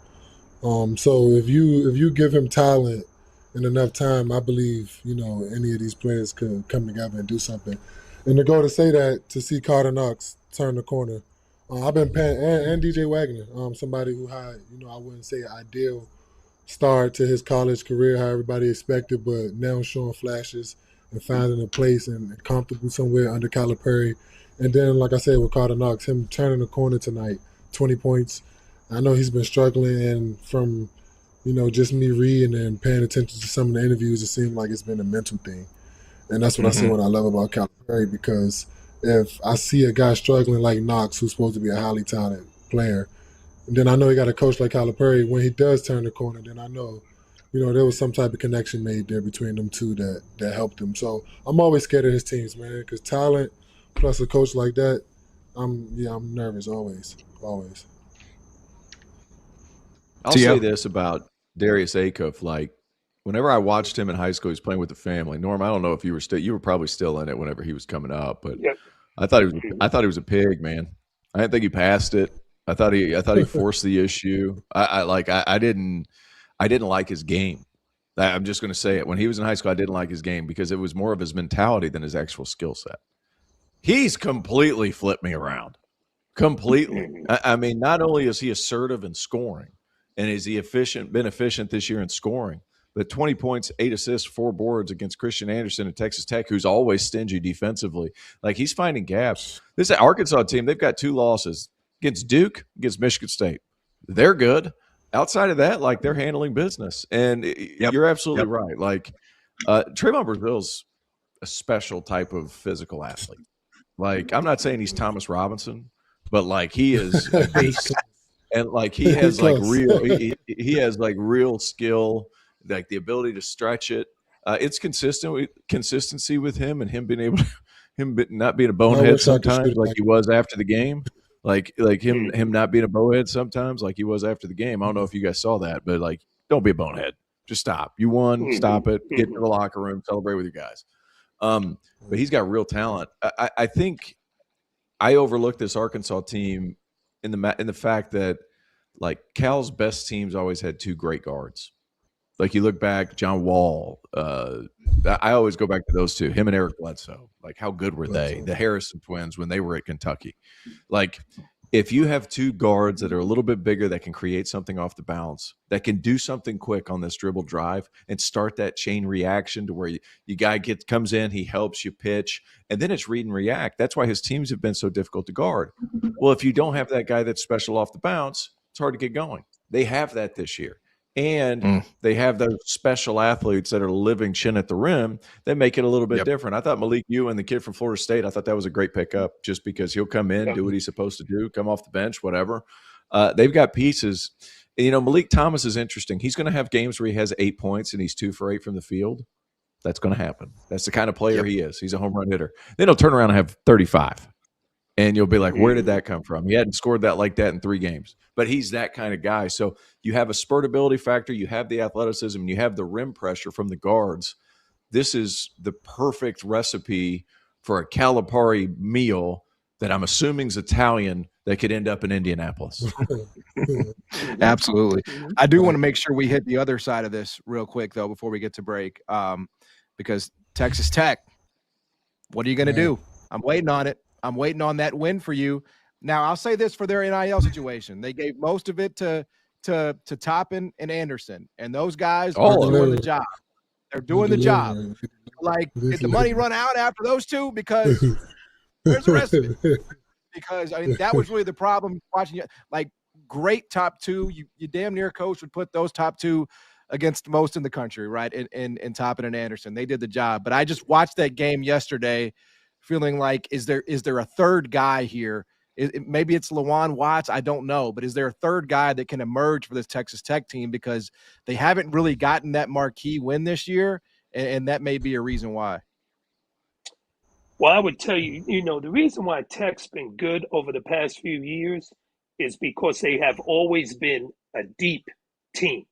So if you give him talent and enough time, I believe, you know, any of these players could come together and do something. And to go to say that, to see Carter Knox turn the corner, I've been paying, and DJ Wagner, somebody who had, you know, I wouldn't say ideal start to his college career, how everybody expected, but now showing flashes and finding a place and comfortable somewhere under Calipari. And then, like I said, with Carter Knox, him turning the corner tonight, 20 points. I know he's been struggling, and from, you know, just me reading and paying attention to some of the interviews, it seemed like it's been a mental thing. And that's what I see what I love about Calipari, because if I see a guy struggling like Knox, who's supposed to be a highly talented player, and then I know he got a coach like Calipari, when he does turn the corner, then I know, you know, there was some type of connection made there between them two that helped him. So I'm always scared of his teams, man, because talent plus a coach like that, I'm nervous always. I'll say this about Darius Acuff. Like, whenever I watched him in high school, he was playing with the family. Norm, I don't know if you were probably still in it whenever he was coming up, but Yep. I thought he was a pig, man. I didn't think he passed it. I thought he forced the issue. I didn't like his game. I'm just going to say it. When he was in high school, I didn't like his game because it was more of his mentality than his actual skill set. He's completely flipped me around. Completely. I mean, not only is he assertive in scoring, and is he been efficient this year in scoring, but 20 points, 8 assists, 4 boards against Christian Anderson at Texas Tech, who's always stingy defensively. Like, he's finding gaps. This Arkansas team, they've got 2 losses against Duke, against Michigan State. They're good. Outside of that, like, they're handling business. And you're absolutely right. Like, Trayvon Brazil's a special type of physical athlete. Like, I'm not saying he's Thomas Robinson, but like, he is a beast. And like, he has like he has like real skill, like the ability to stretch it. It's consistency with him, and him being able to, not being a bonehead sometimes, like he was after the game. Like him not being a bonehead sometimes, like he was after the game. I don't know if you guys saw that, but like, don't be a bonehead. Just stop. You won. Stop it. Get into the locker room. Celebrate with your guys. But he's got real talent. I think I overlooked this Arkansas team in the fact that, like, Cal's best teams always had 2 great guards. Like, you look back, John Wall. I always go back to those 2, him and Eric Bledsoe. Like, how good were they? The Harrison twins when they were at Kentucky. Like, if you have 2 guards that are a little bit bigger, that can create something off the bounce, that can do something quick on this dribble drive and start that chain reaction to where you guy comes in, he helps you pitch, and then it's read and react. That's why his teams have been so difficult to guard. Well, if you don't have that guy that's special off the bounce, it's hard to get going. They have that this year. And they have those special athletes that are living chin at the rim that make it a little bit different. I thought Malik Ewan, the kid from Florida State, I thought that was a great pickup just because he'll come in, do what he's supposed to do, come off the bench, whatever. They've got pieces. And, you know, Malik Thomas is interesting. He's going to have games where he has 8 points and he's 2 for 8 from the field. That's going to happen. That's the kind of player he is. He's a home run hitter. Then he'll turn around and have 35. And you'll be like, where did that come from? He hadn't scored that like that in 3 games. But he's that kind of guy. So you have a spurtability factor, you have the athleticism, and you have the rim pressure from the guards. This is the perfect recipe for a Calipari meal that I'm assuming is Italian that could end up in Indianapolis. Absolutely. I do want to make sure we hit the other side of this real quick, though, before we get to break, because Texas Tech, what are you going to do? I'm waiting on it. I'm waiting on that win for you. Now, I'll say this for their NIL situation. They gave most of it to Toppin and Anderson, and those guys are doing the job. They're doing the job. Like, did the money run out after those 2? Because where's the rest of it? Because, I mean, that was really the problem watching you. Like, great top 2. You damn near coach would put those top 2 against most in the country, right? In Toppin and Anderson. They did the job. But I just watched that game yesterday feeling like, is there a third guy here? Maybe it's Lawan Watts. I don't know. But is there a third guy that can emerge for this Texas Tech team? Because they haven't really gotten that marquee win this year, and that may be a reason why. Well, I would tell you, the reason why Tech's been good over the past few years is because they have always been a deep team.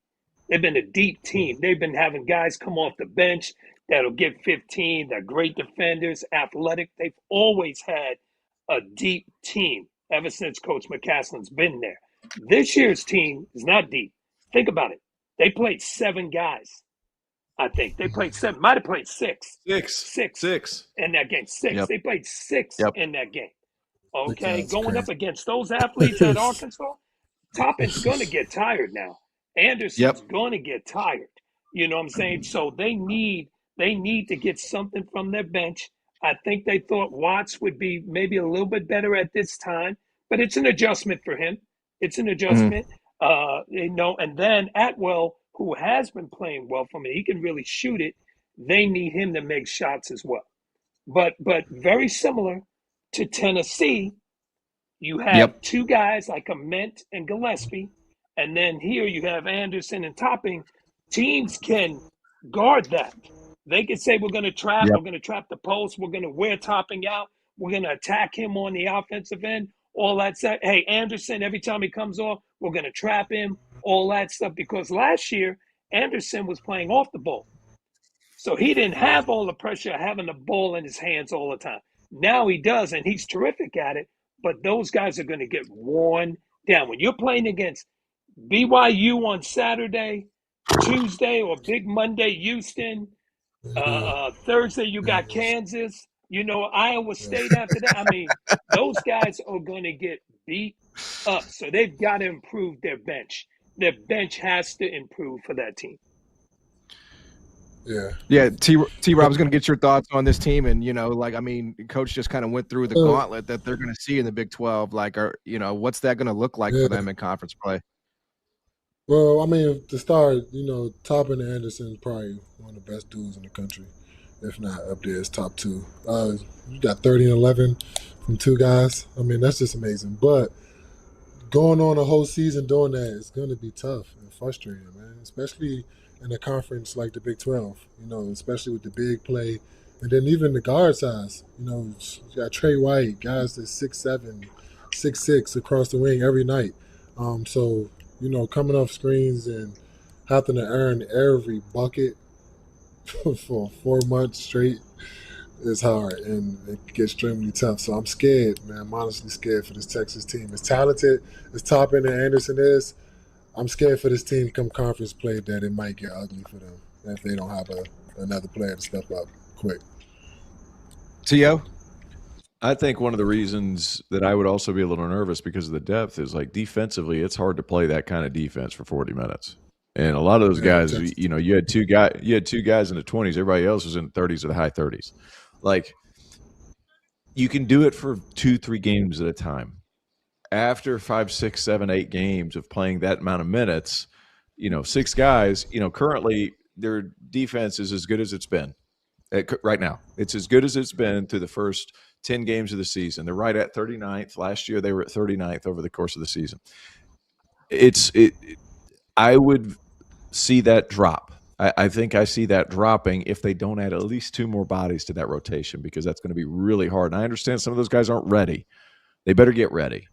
They've been a deep team. They've been having guys come off the bench that'll get 15. They're great defenders, athletic. They've always had a deep team ever since Coach McCaslin's been there. This year's team is not deep. Think about it. They played 7 guys. I think they played 7. Might have played 6. Six in that game. 6. Yep. They played 6 in that game. Okay, going up against those athletes at Arkansas, Toppin's going to get tired now. Anderson's going to get tired. You know what I'm saying? So they need to get something from their bench. I think they thought Watts would be maybe a little bit better at this time, but it's an adjustment for him. It's an adjustment. And then Atwell, who has been playing well for me, he can really shoot it. They need him to make shots as well. But very similar to Tennessee, you have 2 guys like Ament and Gillespie, and then here you have Anderson and Toppin. Teams can guard that. They can say, we're going to trap. We're going to trap the post. We're going to wear Toppin out. We're going to attack him on the offensive end. All that stuff. Hey, Anderson, every time he comes off, we're going to trap him. All that stuff. Because last year, Anderson was playing off the ball. So he didn't have all the pressure of having the ball in his hands all the time. Now he does, and he's terrific at it. But those guys are going to get worn down. When you're playing against BYU on Saturday, Tuesday or Big Monday, Houston, Thursday you got Kansas, Iowa State after that. I mean, those guys are going to get beat up. So they've got to improve their bench. Their bench has to improve for that team. Yeah. T-Rob, I was going to get your thoughts on this team. And, Coach just kind of went through the gauntlet that they're going to see in the Big 12. What's that going to look like for them in conference play? Well, I mean, to start, Toppin and Anderson is probably one of the best dudes in the country, if not up there as top two. You got 30 and 11 from two guys. I mean, that's just amazing. But going on a whole season doing that is going to be tough and frustrating, man, especially in a conference like the Big 12, especially with the big play. And then even the guard size, you got Trey White, guys that's 6'7", 6'6" across the wing every night. So, coming off screens and having to earn every bucket for 4 months straight is hard, and it gets extremely tough. So I'm scared, man. I'm honestly scared for this Texas team. As talented as Toppin and Anderson is, I'm scared for this team come conference play that it might get ugly for them if they don't have another player to step up quick. T.O.? I think one of the reasons that I would also be a little nervous because of the depth is defensively, it's hard to play that kind of defense for 40 minutes. And a lot of those guys, you had two guys in the 20s, everybody else was in the 30s or the high 30s. You can do it for 2-3 games at a time. After 5, 6, 7, 8 games of playing that amount of minutes, 6 guys, currently their defense is as good as it's been right now. It's as good as it's been through the first 10 games of the season. They're right at 39th. Last year they were at 39th over the course of the season. I would see that drop. I think I see that dropping if they don't add at least 2 more bodies to that rotation, because that's going to be really hard. And I understand some of those guys aren't ready. They better get ready,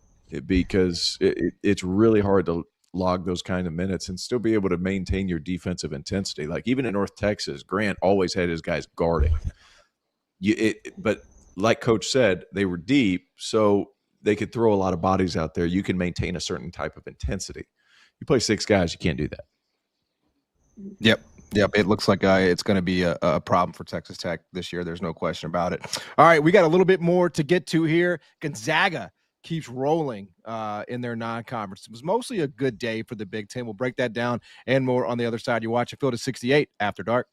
because it's really hard to log those kind of minutes and still be able to maintain your defensive intensity. Even in North Texas, Grant always had his guys guarding. But like Coach said, they were deep, so they could throw a lot of bodies out there. You can maintain a certain type of intensity. You play 6 guys, you can't do that. Yep. It looks like it's going to be a problem for Texas Tech this year. There's no question about it. All right, we got a little bit more to get to here. Gonzaga keeps rolling in their non-conference. It was mostly a good day for the Big Ten. We'll break that down and more on the other side. You watch it. Field of 68 after dark.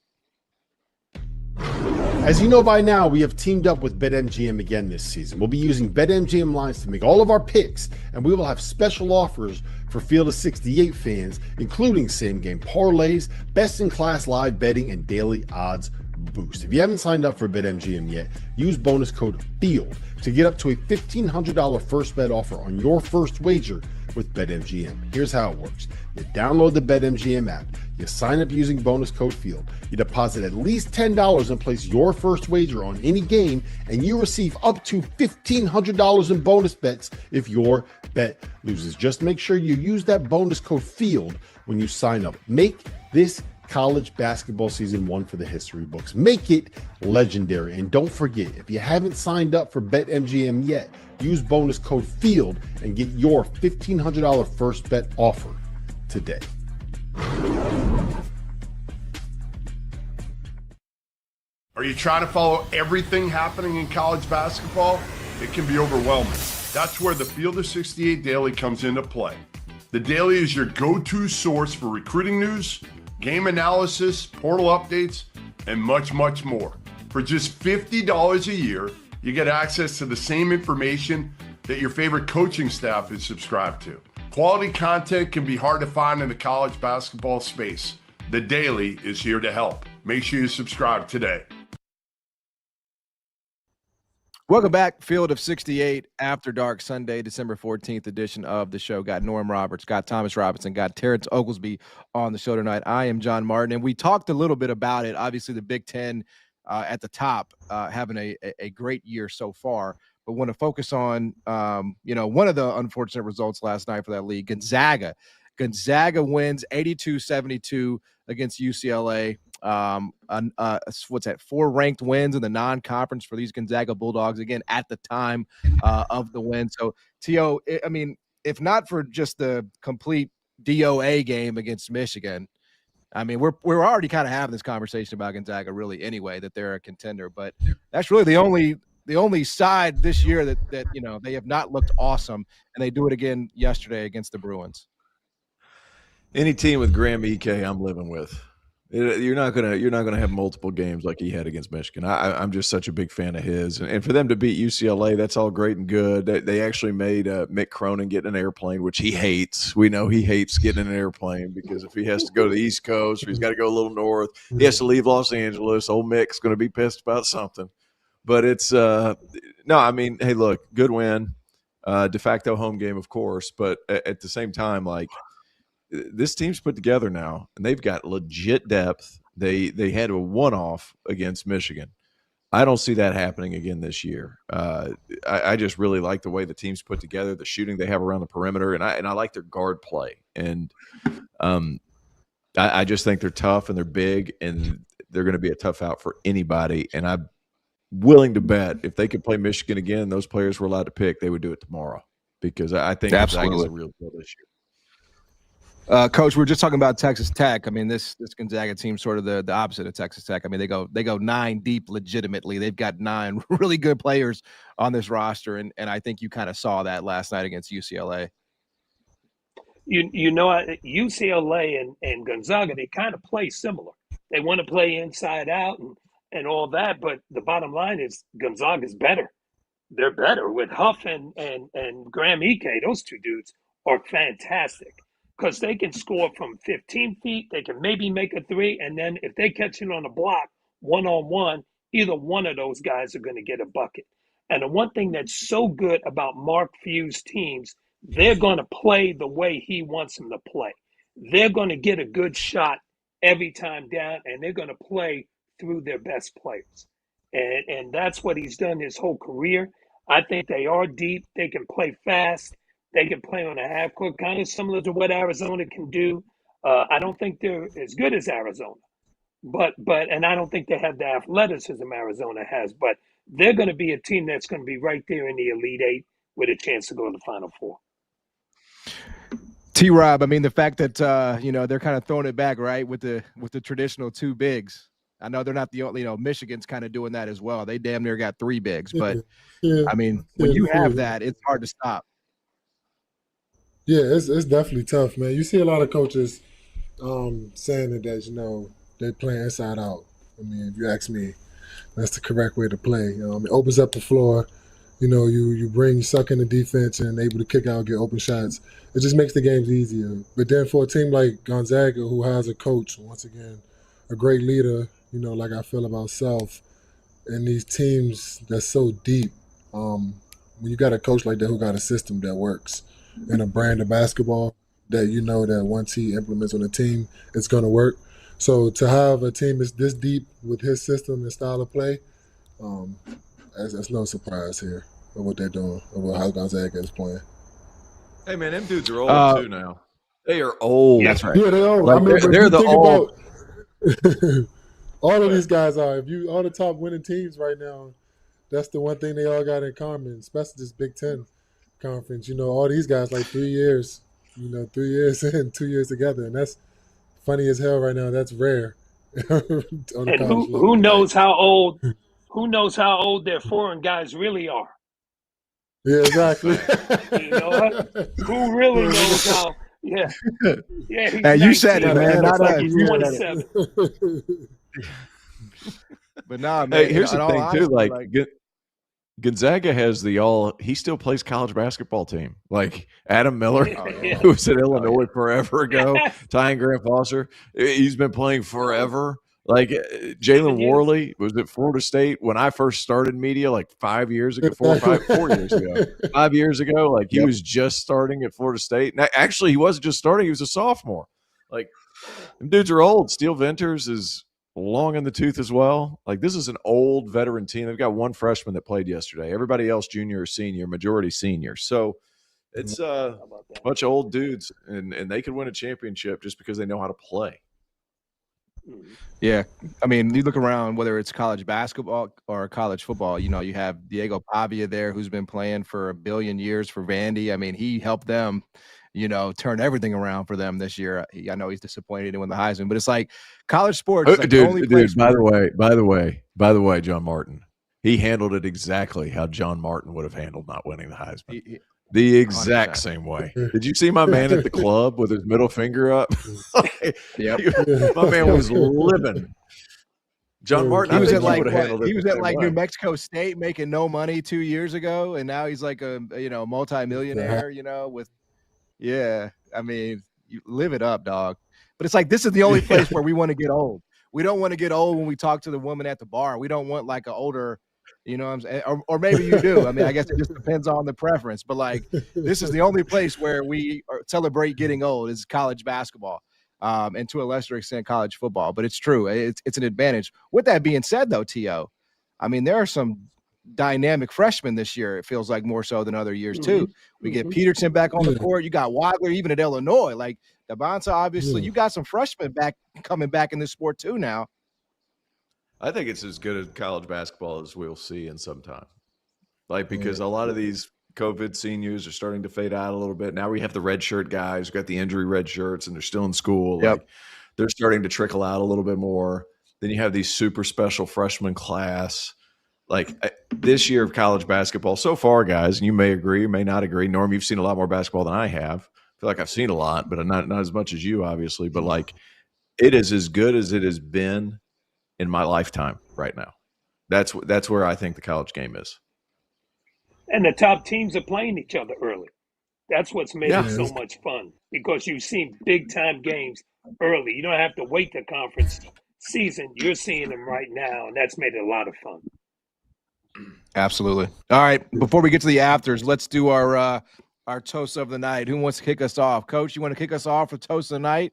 As you know by now, we have teamed up with BetMGM again this season. We'll be using BetMGM lines to make all of our picks, and we will have special offers for Field of 68 fans, including same-game parlays, best-in-class live betting, and daily odds boost. If you haven't signed up for BetMGM yet, use bonus code FIELD to get up to a $1,500 first bet offer on your first wager with BetMGM. Here's how it works. You download the BetMGM app, you sign up using bonus code FIELD, you deposit at least $10 and place your first wager on any game, and you receive up to $1,500 in bonus bets if your bet loses. Just make sure you use that bonus code FIELD when you sign up. Make this college basketball season one for the history books. Make it legendary. And don't forget, if you haven't signed up for BetMGM yet, use bonus code FIELD and get your $1,500 first bet offer today. Are you trying to follow everything happening in college basketball? It can be overwhelming. That's where the Field of 68 Daily comes into play. The Daily is your go-to source for recruiting news, game analysis, portal updates, and much, much more. For just $50 a year, you get access to the same information that your favorite coaching staff is subscribed to. Quality content can be hard to find in the college basketball space. The Daily is here to help. Make sure you subscribe today. Welcome back. Field of 68 after dark, Sunday, December 14th edition of the show. Got Norm Roberts, got Thomas Robinson, got Terrence Oglesby on the show tonight. I am John Martin, and we talked a little bit about it. Obviously, the Big Ten at the top, having a great year so far. But want to focus on, one of the unfortunate results last night for that league, Gonzaga. Gonzaga wins 82-72 against UCLA. What's that? 4 ranked wins in the non-conference for these Gonzaga Bulldogs, again, at the time of the win. So, T.O., I mean, if not for just the complete DOA game against Michigan, I mean, we're already kind of having this conversation about Gonzaga really anyway, that they're a contender. But that's really the only side this year that they have not looked awesome, and they do it again yesterday against the Bruins. Any team with Graham Ike, I'm living with. You're not gonna have multiple games like he had against Michigan. I'm just such a big fan of his, and for them to beat UCLA, that's all great and good. They actually made Mick Cronin get in an airplane, which he hates. We know he hates getting in an airplane because if he has to go to the East Coast or he's got to go a little north, he has to leave Los Angeles. Old Mick's going to be pissed about something. But it's no, I mean, hey, look, good win, de facto home game, of course, but at the same time, like, this team's put together now, and they've got legit depth. They had a one-off against Michigan. I don't see that happening again this year. I just really like the way the team's put together, the shooting they have around the perimeter, and I like their guard play. And I just think they're tough and they're big, and they're going to be a tough out for anybody. And I'm willing to bet if they could play Michigan again, those players were allowed to pick, they would do it tomorrow, because I think Gonzaga's a real deal this year. Coach, we were just talking about Texas Tech. I mean, this Gonzaga team sort of the opposite of Texas Tech. I mean, they go 9 deep legitimately. They've got 9 really good players on this roster, and I think you kind of saw that last night against UCLA. UCLA and Gonzaga, they kind of play similar. They want to play inside out and all that, but the bottom line is Gonzaga's better. They're better with Huff and Graham Ike. Those two dudes are fantastic, because they can score from 15 feet. They can maybe make a 3. And then if they catch it on a block, one-on-one, either one of those guys are going to get a bucket. And the one thing that's so good about Mark Few's teams, they're going to play the way he wants them to play. They're going to get a good shot every time down, and they're going to play through their best players. And that's what he's done his whole career. I think they are deep. They can play fast. They can play on a half court, kind of similar to what Arizona can do. I don't think they're as good as Arizona, but and I don't think they have the athleticism Arizona has. But they're going to be a team that's going to be right there in the Elite Eight with a chance to go to the Final Four. T-Rob, I mean, the fact that they're kind of throwing it back, right, with the traditional 2 bigs. I know they're not the only. Michigan's kind of doing that as well. They damn near got 3 bigs, but I mean, when you have that, it's hard to stop. Yeah, it's definitely tough, man. You see a lot of coaches saying that they play inside out. I mean, if you ask me, that's the correct way to play. It opens up the floor. You suck in the defense and able to kick out, get open shots. It just makes the games easier. But then for a team like Gonzaga, who has a coach, once again, a great leader, like I feel about Self, and these teams that's so deep, when you got a coach like that who got a system that works, and a brand of basketball that that once he implements on a team, it's going to work. So to have a team that's this deep with his system and style of play, that's no surprise here of what they're doing, of how Gonzaga is playing. Hey, man, them dudes are old too now. They are old. That's right. Yeah, they're old. Like, they're the old. All of these guys are. All the top winning teams right now, that's the one thing they all got in common, especially this Big Ten conference. All these guys like 3 years, 3 years in, 2 years together, and that's funny as hell right now. That's rare. And who knows how old? Who knows how old their foreign guys really are? Yeah, exactly. You know what? Who really knows how? Yeah. Hey, you said it, man. Not like us. he's 27. But nah, man. Hey, here's the thing too. Like Gonzaga has he still plays college basketball team. Like Adam Miller, who was at Illinois forever ago, Ty and Grant Foster, he's been playing forever. Like Jalen Worley was at Florida State when I first started media, like 5 years ago, 4 years ago, 5 years ago. Like he was just starting at Florida State. And actually, he wasn't just starting; he was a sophomore. Like them dudes are old. Steel Venters is long in the tooth as well. Like, this is an old veteran team. They've got one freshman that played yesterday. Everybody else junior or senior, majority senior. So it's a bunch of old dudes, and they could win a championship just because they know how to play. Yeah, I mean, you look around, whether it's college basketball or college football, you know, you have Diego Pavia there, who's been playing for a billion years for Vandy. I mean, he helped them, you know, turn everything around for them this year. I know he's disappointed in win the Heisman, but it's like college sports. Like Dude, by the way, John Martin, he handled it exactly how John Martin would have handled not winning the Heisman. The exact 100%. Same way. Did you see my man at the club with his middle finger up? Yep. My man was living. John Martin, he was at like New Mexico State making no money 2 years ago, and now he's like a multi-millionaire, you know, with I mean, you live it up, dog. But it's like, this is the only place where we want to get old. We don't want to get old when we talk to the woman at the bar. We don't want like an older, you know what I'm saying? Or maybe you do. I mean, I guess it just depends on the preference. But like, this is the only place where we celebrate getting old is college basketball, and to a lesser extent, college football. But it's true. It's an advantage. With that being said, though, T.O., I mean, there are some dynamic freshmen this year. It feels like more so than other years, too. We get Peterson back on the court. You got Wadler, even at Illinois. Like, Dabonta, obviously, you got some freshmen coming back in this sport, too, now. I think it's as good at college basketball as we'll see in some time. Like, because a lot of these COVID seniors are starting to fade out a little bit. Now we have the red shirt guys who got the injury red shirts and they're still in school. Yep. Like, they're starting to trickle out a little bit more. Then you have these super special freshman class. Like, this year of college basketball so far, guys, and you may agree, may not agree. Norm, you've seen a lot more basketball than I have. I feel like I've seen a lot, but not as much as you, obviously. But like, it is as good as it has been in my lifetime right now. That's where I think the college game is. And the top teams are playing each other early. That's what's made it so much fun, because you've seen big time games early. You don't have to wait the conference season. You're seeing them right now, and that's made it a lot of fun. Absolutely. All right, before we get to the afters, let's do our toast of the night. Who wants to kick us off? Coach, you want to kick us off with toast of the night?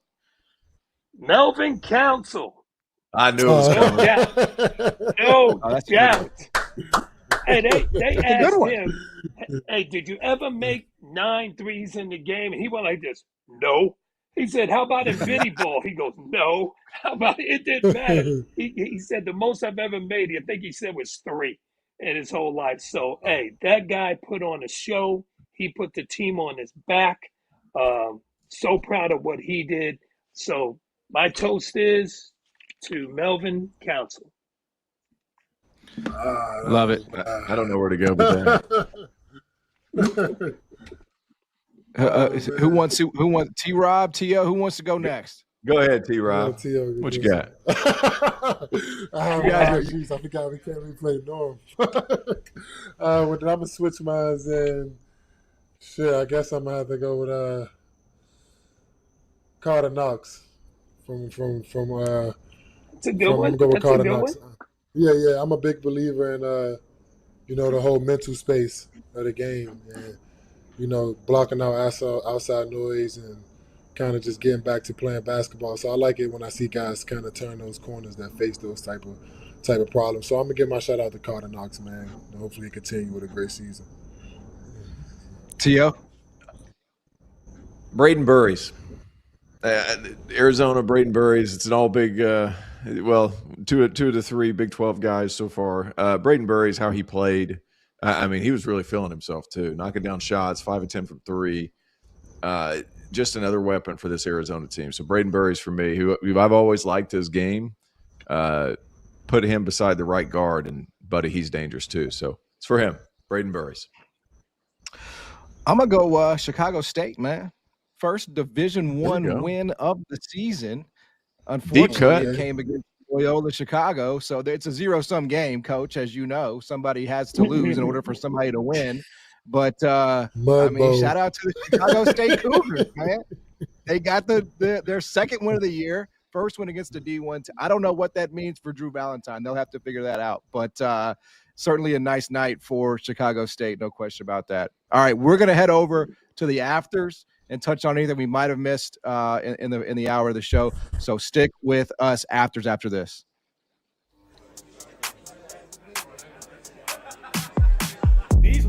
Melvin Council. I knew it was coming. No doubt. Hey, they asked him, hey, did you ever make 9 threes in the game? And he went like this, no. He said, how about infinity ball? He goes, no. How about it? Didn't matter. He said the most I've ever made, I think he said, was 3 in his whole life. So, hey, that guy put on a show. He put the team on his back. So proud of what he did. So my toast is to Melvin Council. Love it. I don't know where to go with that. Who wants T-Rob, T.O., who wants to go next? Go ahead, T-Rob. What you got? I forgot we can't replay Norm. Well, then I'm going to switch mine and shit, I guess I'm going to have to go with Carter Knox from It's a good one. I'm going with That's Carter a good Knox. one. Yeah, I'm a big believer in the whole mental space of the game, and blocking out outside noise and kind of just getting back to playing basketball. So I like it when I see guys kind of turn those corners that face those type of problems. So I'm gonna give my shout out to Carter Knox, man. And hopefully continue with a great season. T.O. Braden Burries. Arizona, Braden Burries. It's an all big, two of the 3 Big 12 guys so far. Braden Burries, how he played. I mean, he was really feeling himself too, knocking down shots, 5 of 10 from 3. Just another weapon for this Arizona team. So Braden Burries for me, who I've always liked his game. Put him beside the right guard, and buddy, he's dangerous too. So it's for him, Braden Burries. I'm gonna go Chicago State, man. First Division I win of the season. Unfortunately, it came against Loyola Chicago. So it's a zero-sum game, Coach, as you know. Somebody has to lose in order for somebody to win. But, shout out to the Chicago State Cougars, man. They got their second win of the year, first win against the D1. I don't know what that means for Drew Valentine. They'll have to figure that out. But certainly a nice night for Chicago State, no question about that. All right, we're going to head over to the afters and touch on anything we might have missed in the hour of the show. So stick with us after this.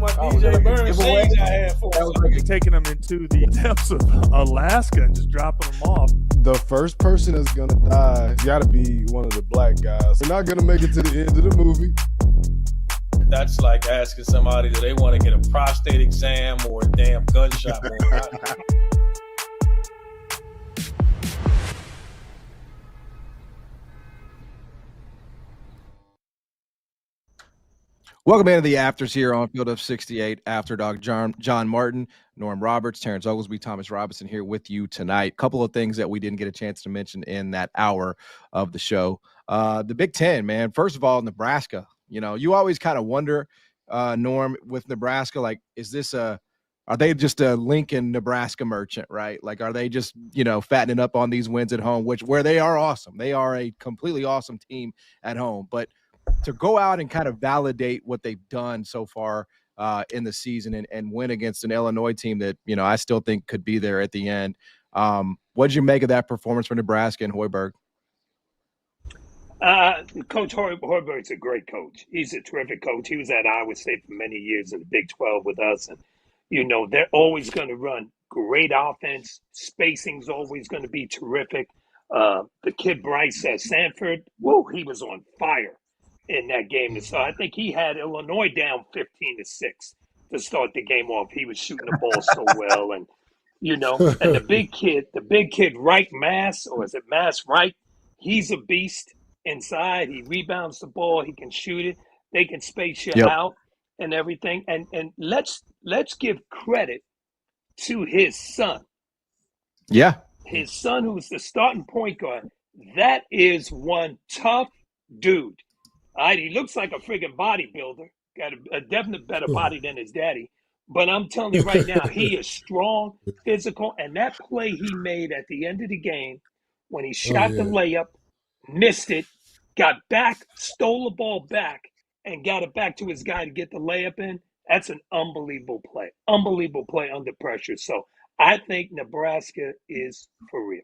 my DJ Burns shades I had for That was like taking them into the depths of Alaska and just dropping them off. The first person that's gonna die gotta be one of the black guys. They're not gonna make it to the end of the movie. That's like asking somebody, do they want to get a prostate exam or a damn gunshot wound? Welcome into the afters here on Field of 68. After Dog John Martin, Norm Roberts, Terrence Oglesby, Thomas Robison here with you tonight. Couple of things that we didn't get a chance to mention in that hour of the show. The Big Ten, man. First of all, Nebraska. You know, you always kind of wonder, Norm, with Nebraska, like, are they just a Lincoln, Nebraska merchant, right? Like, are they just, fattening up on these wins at home, where they are awesome. They are a completely awesome team at home. But to go out and kind of validate what they've done so far in the season and win against an Illinois team that, I still think could be there at the end. What did you make of that performance for Nebraska and Hoiberg? Coach Hoiberg's a great coach. He's a terrific coach. He was at Iowa State for many years in the Big 12 with us. And, they're always going to run great offense. Spacing's always going to be terrific. The kid Bryce at Sanford, he was on fire in that game. So I think he had Illinois down 15-6 to start the game off. He was shooting the ball so well. And, and the big kid, Wright Mass, or is it Mass Wright? He's a beast inside. He rebounds the ball. He can shoot it. They can space you out and everything. And let's give credit to his son. Yeah. His son, who's the starting point guard. That is one tough dude. All right, he looks like a friggin' bodybuilder. Got a definite better body than his daddy. But I'm telling you right now, he is strong, physical. And that play he made at the end of the game when he shot the layup, missed it, got back, stole the ball back, and got it back to his guy to get the layup in. That's an unbelievable play. Unbelievable play under pressure. So I think Nebraska is for real.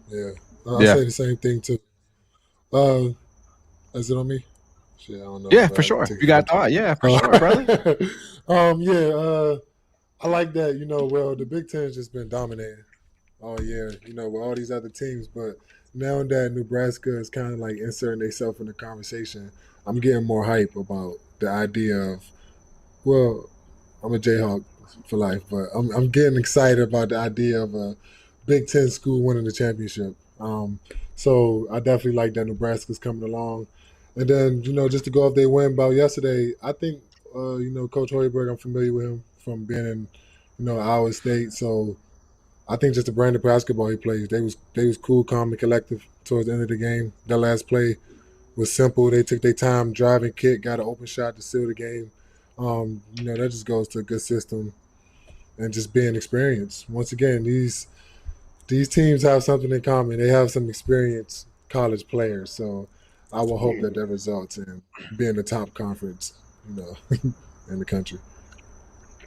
Yeah. I'll say the same thing too. Is it on me? Shit, I don't know. Yeah, for sure. You got thought. Yeah, for sure, brother. I like that. The Big Ten's just been dominating all year, with all these other teams. But now that Nebraska is kind of like inserting themselves in the conversation, I'm getting more hype about the idea of, I'm a Jayhawk for life, but I'm getting excited about the idea of a Big Ten school winning the championship. So I definitely like that Nebraska's coming along. And then, just to go off their win about yesterday, I think, Coach Hoiberg, I'm familiar with him from being in, Iowa State. So I think just the brand of basketball he plays, they was cool, calm, and collective towards the end of the game. That last play was simple. They took their time, driving, kick, got an open shot to seal the game. That just goes to a good system and just being experienced. Once again, these teams have something in common. They have some experienced college players. So I will hope that results in being the top conference, in the country.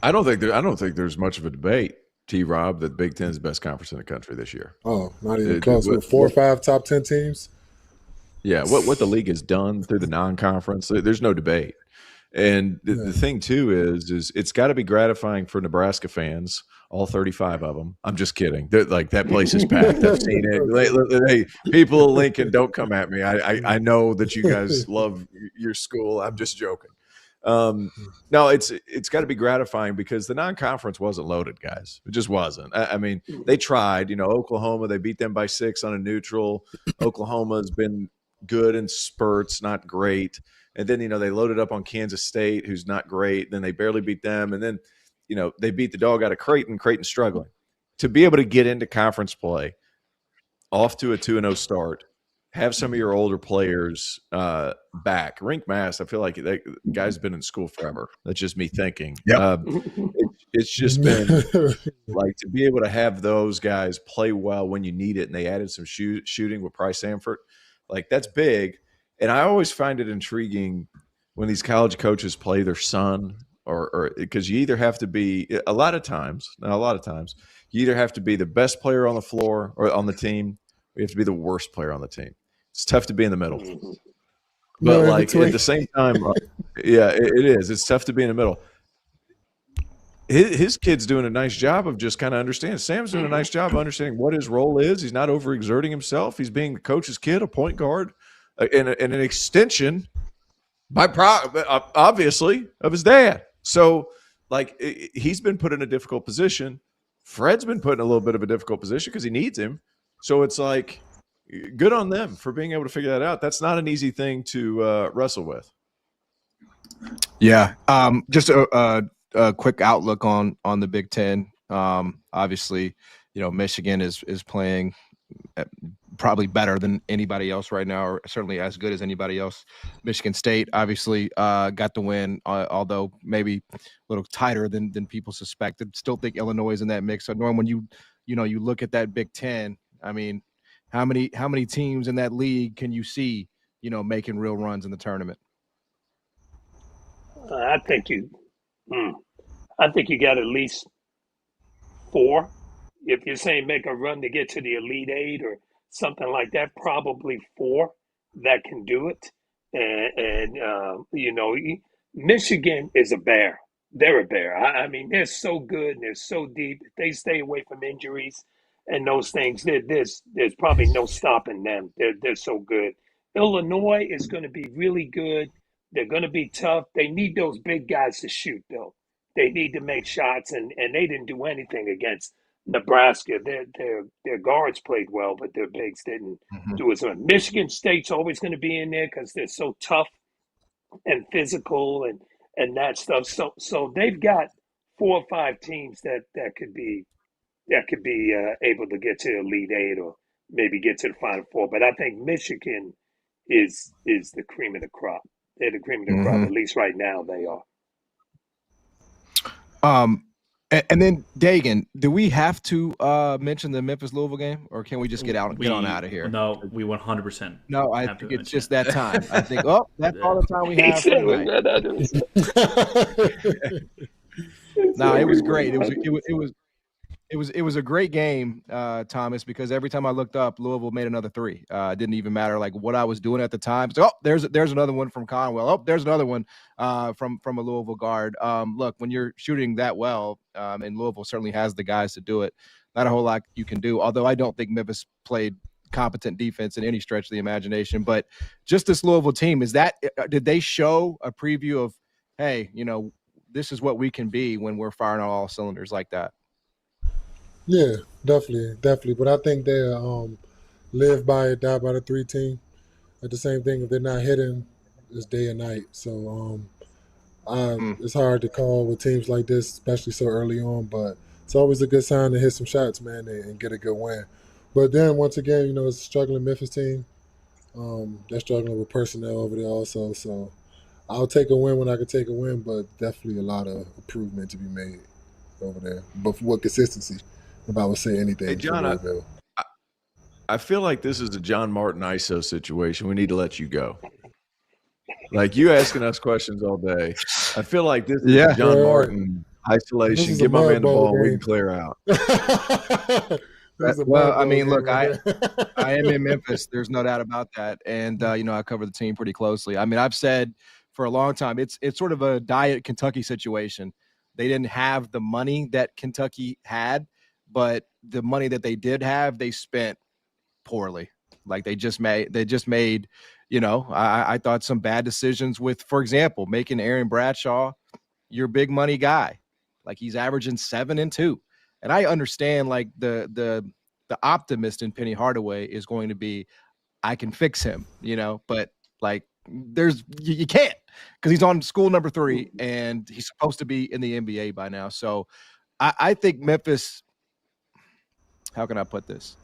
I don't think there's much of a debate, T-Rob, that Big Ten is the best conference in the country this year. Oh, not even close. With 4 or 5 top 10 teams. Yeah, what the league has done through the non-conference, there's no debate. And the thing too is it's got to be gratifying for Nebraska fans, all 35 of them. I'm just kidding. That place is packed. I've seen it. Hey, people of Lincoln, don't come at me. I know that you guys love your school. I'm just joking. No, it's got to be gratifying because the non-conference wasn't loaded, guys. It just wasn't. I mean, they tried. Oklahoma, they beat them by 6 on a neutral. Oklahoma's been good in spurts, not great. And then, they loaded up on Kansas State, who's not great. Then they barely beat them. And then, they beat the dog out of Creighton. Creighton's struggling. To be able to get into conference play off to a 2-0 start, have some of your older players back. Rink Mass, I feel like that guy's been in school forever. That's just me thinking. It's just been like to be able to have those guys play well when you need it. And they added some shooting with Price Samford. Like, that's big. And I always find it intriguing when these college coaches play their son, or because you either have to be a lot of times you either have to be the best player on the floor or on the team, or you have to be the worst player on the team. It's tough to be in the middle. But in like between. at the same time, yeah, it is. It's tough to be in the middle. His kid's doing a nice job of just kind of understanding. Sam's doing a nice job of understanding what his role is. He's not overexerting himself. He's being the coach's kid, a point guard, and an extension, obviously, of his dad. So, like, he's been put in a difficult position. Fred's been put in a little bit of a difficult position because he needs him. So it's like, good on them for being able to figure that out. That's not an easy thing to wrestle with. Yeah. Just a quick outlook on the Big Ten. Obviously, Michigan is playing probably better than anybody else right now, or certainly as good as anybody else. Michigan State obviously got the win, although maybe a little tighter than people suspected. Still think Illinois is in that mix. So Norm, when you look at that Big Ten, I mean, how many teams in that league can you see, making real runs in the tournament? I think you got at least 4. If you're saying make a run to get to the Elite 8 or something like that, probably 4 that can do it. And Michigan is a bear. They're a bear. I mean, they're so good and they're so deep. If they stay away from injuries and those things, there's probably no stopping them. They're so good. Illinois is going to be really good. They're going to be tough. They need those big guys to shoot, though. They need to make shots, and they didn't do anything against Nebraska. Their guards played well, but their bigs didn't do as much. Michigan State's always going to be in there because they're so tough and physical and that stuff. So they've got 4 or 5 teams that could be able to get to the Elite 8 or maybe get to the Final Four. But I think Michigan is the cream of the crop. They're the cream of the crop. At least right now they are. And then Dagan, do we have to mention the Memphis-Louisville game, or can we just get on out of here? No, we 100%. No, I think it's just that time. I think, that's all the time we have for tonight. No, it was great. It was a great game, Thomas, because every time I looked up, Louisville made another 3. It didn't even matter like what I was doing at the time. So, there's another one from Conwell. Oh, there's another one from a Louisville guard. Look, when you're shooting that well, and Louisville certainly has the guys to do it, not a whole lot you can do. Although I don't think Memphis played competent defense in any stretch of the imagination. But just this Louisville team, did they show a preview of, hey, this is what we can be when we're firing on all cylinders like that? Yeah, definitely. But I think they live by it, die by the 3 team. At the same thing, if they're not hitting, it's day and night. So it's hard to call with teams like this, especially so early on. But it's always a good sign to hit some shots, man, and get a good win. But then once again, it's a struggling Memphis team. They're struggling with personnel over there also. So I'll take a win when I can take a win, but definitely a lot of improvement to be made over there. But for what consistency? If I would say anything. Hey, John, I feel like this is a John Martin ISO situation. We need to let you go. Like, you asking us questions all day. I feel like this is a John Martin isolation. Give my man the ball and we can clear out. Well, I mean, look, I am in Memphis. There's no doubt about that. And, I cover the team pretty closely. I mean, I've said for a long time, it's sort of a diet Kentucky situation. They didn't have the money that Kentucky had, but the money that they did have, they spent poorly. Like they just made, I thought some bad decisions with, for example, making Aaron Bradshaw your big money guy. Like he's averaging 7 and 2. And I understand like the optimist in Penny Hardaway is going to be, I can fix him, but like you can't, because he's on school number 3 and he's supposed to be in the NBA by now. So I think Memphis, how can I put this?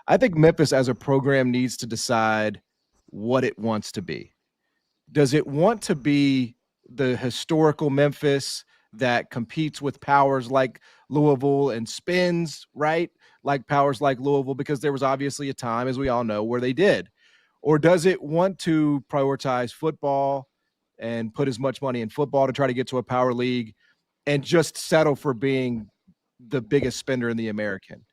I think Memphis as a program needs to decide what it wants to be. Does it want to be the historical Memphis that competes with powers like Louisville and spins, right? Like powers like Louisville, because there was obviously a time, as we all know, where they did. Or does it want to prioritize football and put as much money in football to try to get to a power league and just settle for being the biggest spender in the American?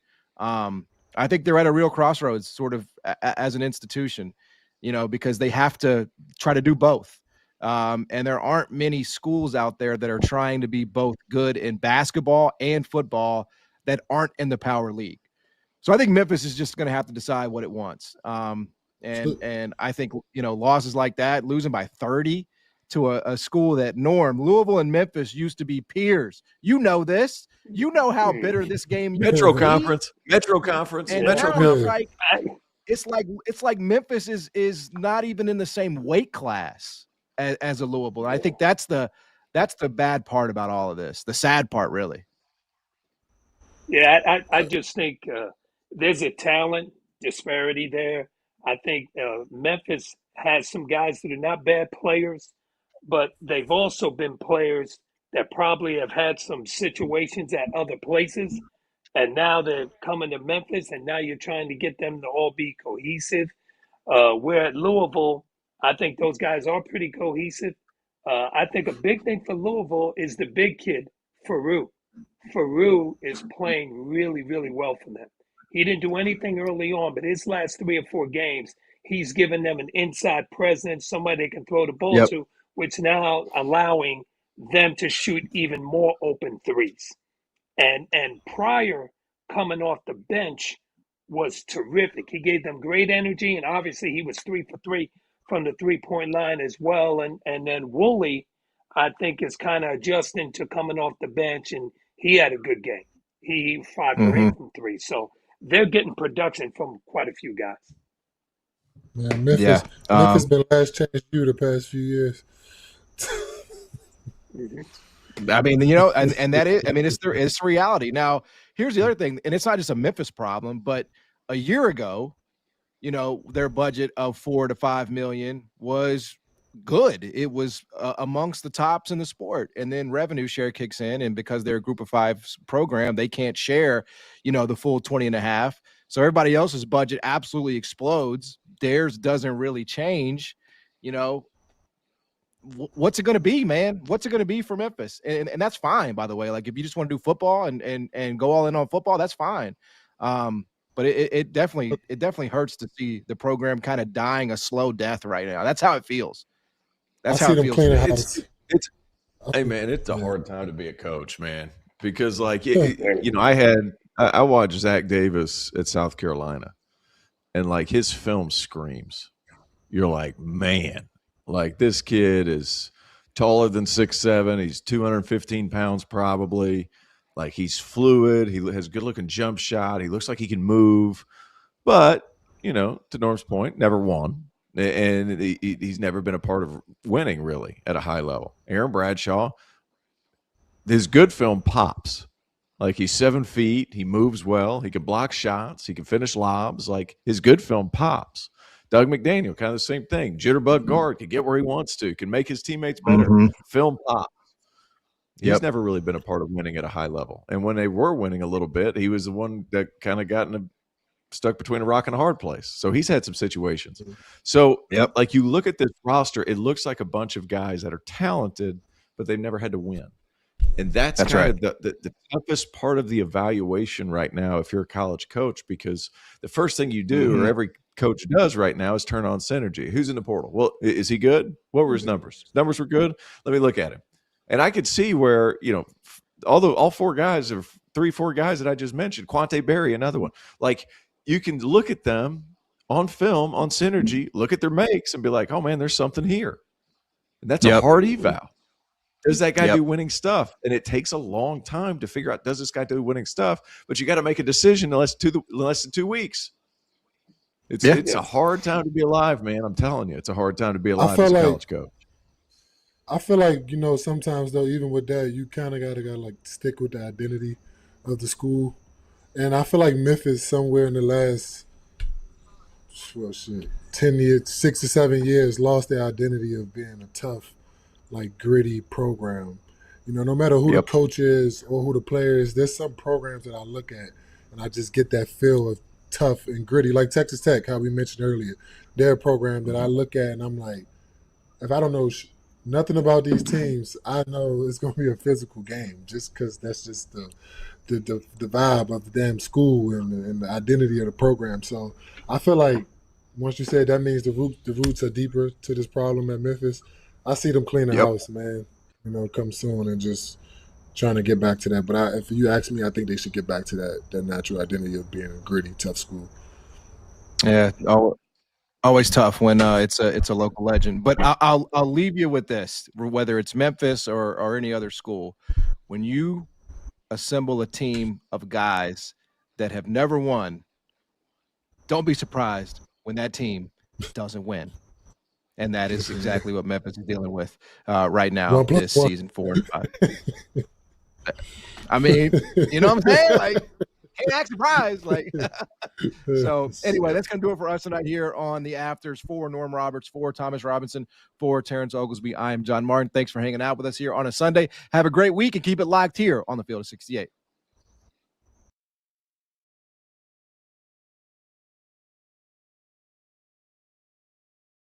I think they're at a real crossroads sort of as an institution. because they have to try to do both. And there aren't many schools out there that are trying to be both good in basketball and football that aren't in the power league. So I think Memphis is just going to have to decide what it wants. And I think, losses like that, losing by 30 to a school that Louisville and Memphis used to be peers. You know this. You know how bitter this game used Metro to be. Conference. And Metro now Conference. it's like Memphis is not even in the same weight class as a Louisville. And I think that's the bad part about all of this. The sad part, really. Yeah, I just think there's a talent disparity there. I think Memphis has some guys that are not bad players, but they've also been players that probably have had some situations at other places. And now they're coming to Memphis, and now you're trying to get them to all be cohesive. Where at Louisville, I think those guys are pretty cohesive. I think a big thing for Louisville is the big kid, Farouk. Farouk is playing really, really well for them. He didn't do anything early on, but his last 3 or 4 games, he's given them an inside presence, somebody they can throw the ball to, which now allowing them to shoot even more open threes. And Pryor coming off the bench was terrific. He gave them great energy, and obviously he was 3 for 3 from the 3-point line as well. And then Woolley, I think, is kind of adjusting to coming off the bench, and he had a good game. He 5 for 8 from 3. So they're getting production from quite a few guys. Man, Memphis been last chance you the past few years. I mean, and that is, it's reality. Now, here's the other thing, and it's not just a Memphis problem, but a year ago, their budget of $4 to $5 million was good. It was amongst the tops in the sport, and then revenue share kicks in, and because they're a group of 5 program, they can't share, the full 20.5. So everybody else's budget absolutely explodes. Theirs doesn't really change. What's it going to be, man? What's it going to be for Memphis? And that's fine, by the way. Like, if you just want to do football and go all in on football, that's fine. But it definitely hurts to see the program kind of dying a slow death right now. That's how it feels. That's how it feels. Hey man, it's a hard time to be a coach, man, because I watched Zach Davis at South Carolina, and like his film screams. You're like, man. Like, this kid is taller than 6'7". He's 215 pounds probably. Like, he's fluid. He has a good-looking jump shot. He looks like he can move. But, to Norm's point, never won. And he's never been a part of winning, really, at a high level. Aaron Bradshaw, his good film pops. Like, he's 7 feet. He moves well. He can block shots. He can finish lobs. Like, his good film pops. Doug McDaniel, kind of the same thing. Jitterbug guard, can get where he wants to, can make his teammates better. Film pop. He's never really been a part of winning at a high level. And when they were winning a little bit, he was the one that kind of stuck between a rock and a hard place. So he's had some situations. So, like, you look at this roster, it looks like a bunch of guys that are talented, but they've never had to win. And that's kind of the toughest part of the evaluation right now if you're a college coach, because the first thing you do, or every coach does right now, is turn on synergy. Who's in the portal? Well, is he good? What were his numbers? Numbers were good. Let me look at him. And I could see where, all 4 guys, or 3-4 guys that I just mentioned, Quante Berry, another one, like, you can look at them on film, on synergy, look at their makes and be like, oh man, there's something here. And that's a hard eval. Does that guy do winning stuff? And it takes a long time to figure out, does this guy do winning stuff? But you got to make a decision in less than 2 weeks. It's a hard time to be alive, man. I'm telling you, it's a hard time to be alive as a college coach. I feel like, sometimes though, even with that, you kind of gotta like stick with the identity of the school. And I feel like Memphis somewhere in the last 10 years, 6 or 7 years, lost their identity of being a tough, like, gritty program. No matter who the coach is or who the player is, there's some programs that I look at and I just get that feel of tough and gritty. Like Texas Tech, how we mentioned earlier, they're a program that I look at and I'm like, if I don't know nothing about these teams, I know it's going to be a physical game, just because that's just the vibe of the damn school and the identity of the program. So I feel like once you said that means the roots are deeper to this problem at Memphis, I see them clean the house, man. You know, come soon and just trying to get back to that. But if you ask me, I think they should get back to that natural identity of being a gritty, tough school. Yeah, always tough when it's a local legend. But I'll leave you with this: whether it's Memphis or any other school, when you assemble a team of guys that have never won, don't be surprised when that team doesn't win. And that is exactly what Memphis is dealing with right now this season 4 and 5. I mean, you know what I'm saying? Like, can't act surprised. Like, so anyway, that's going to do it for us tonight here on the Afters. For Norm Roberts, for Thomas Robinson, for Terrence Oglesby, I am John Martin. Thanks for hanging out with us here on a Sunday. Have a great week and keep it locked here on the Field of 68.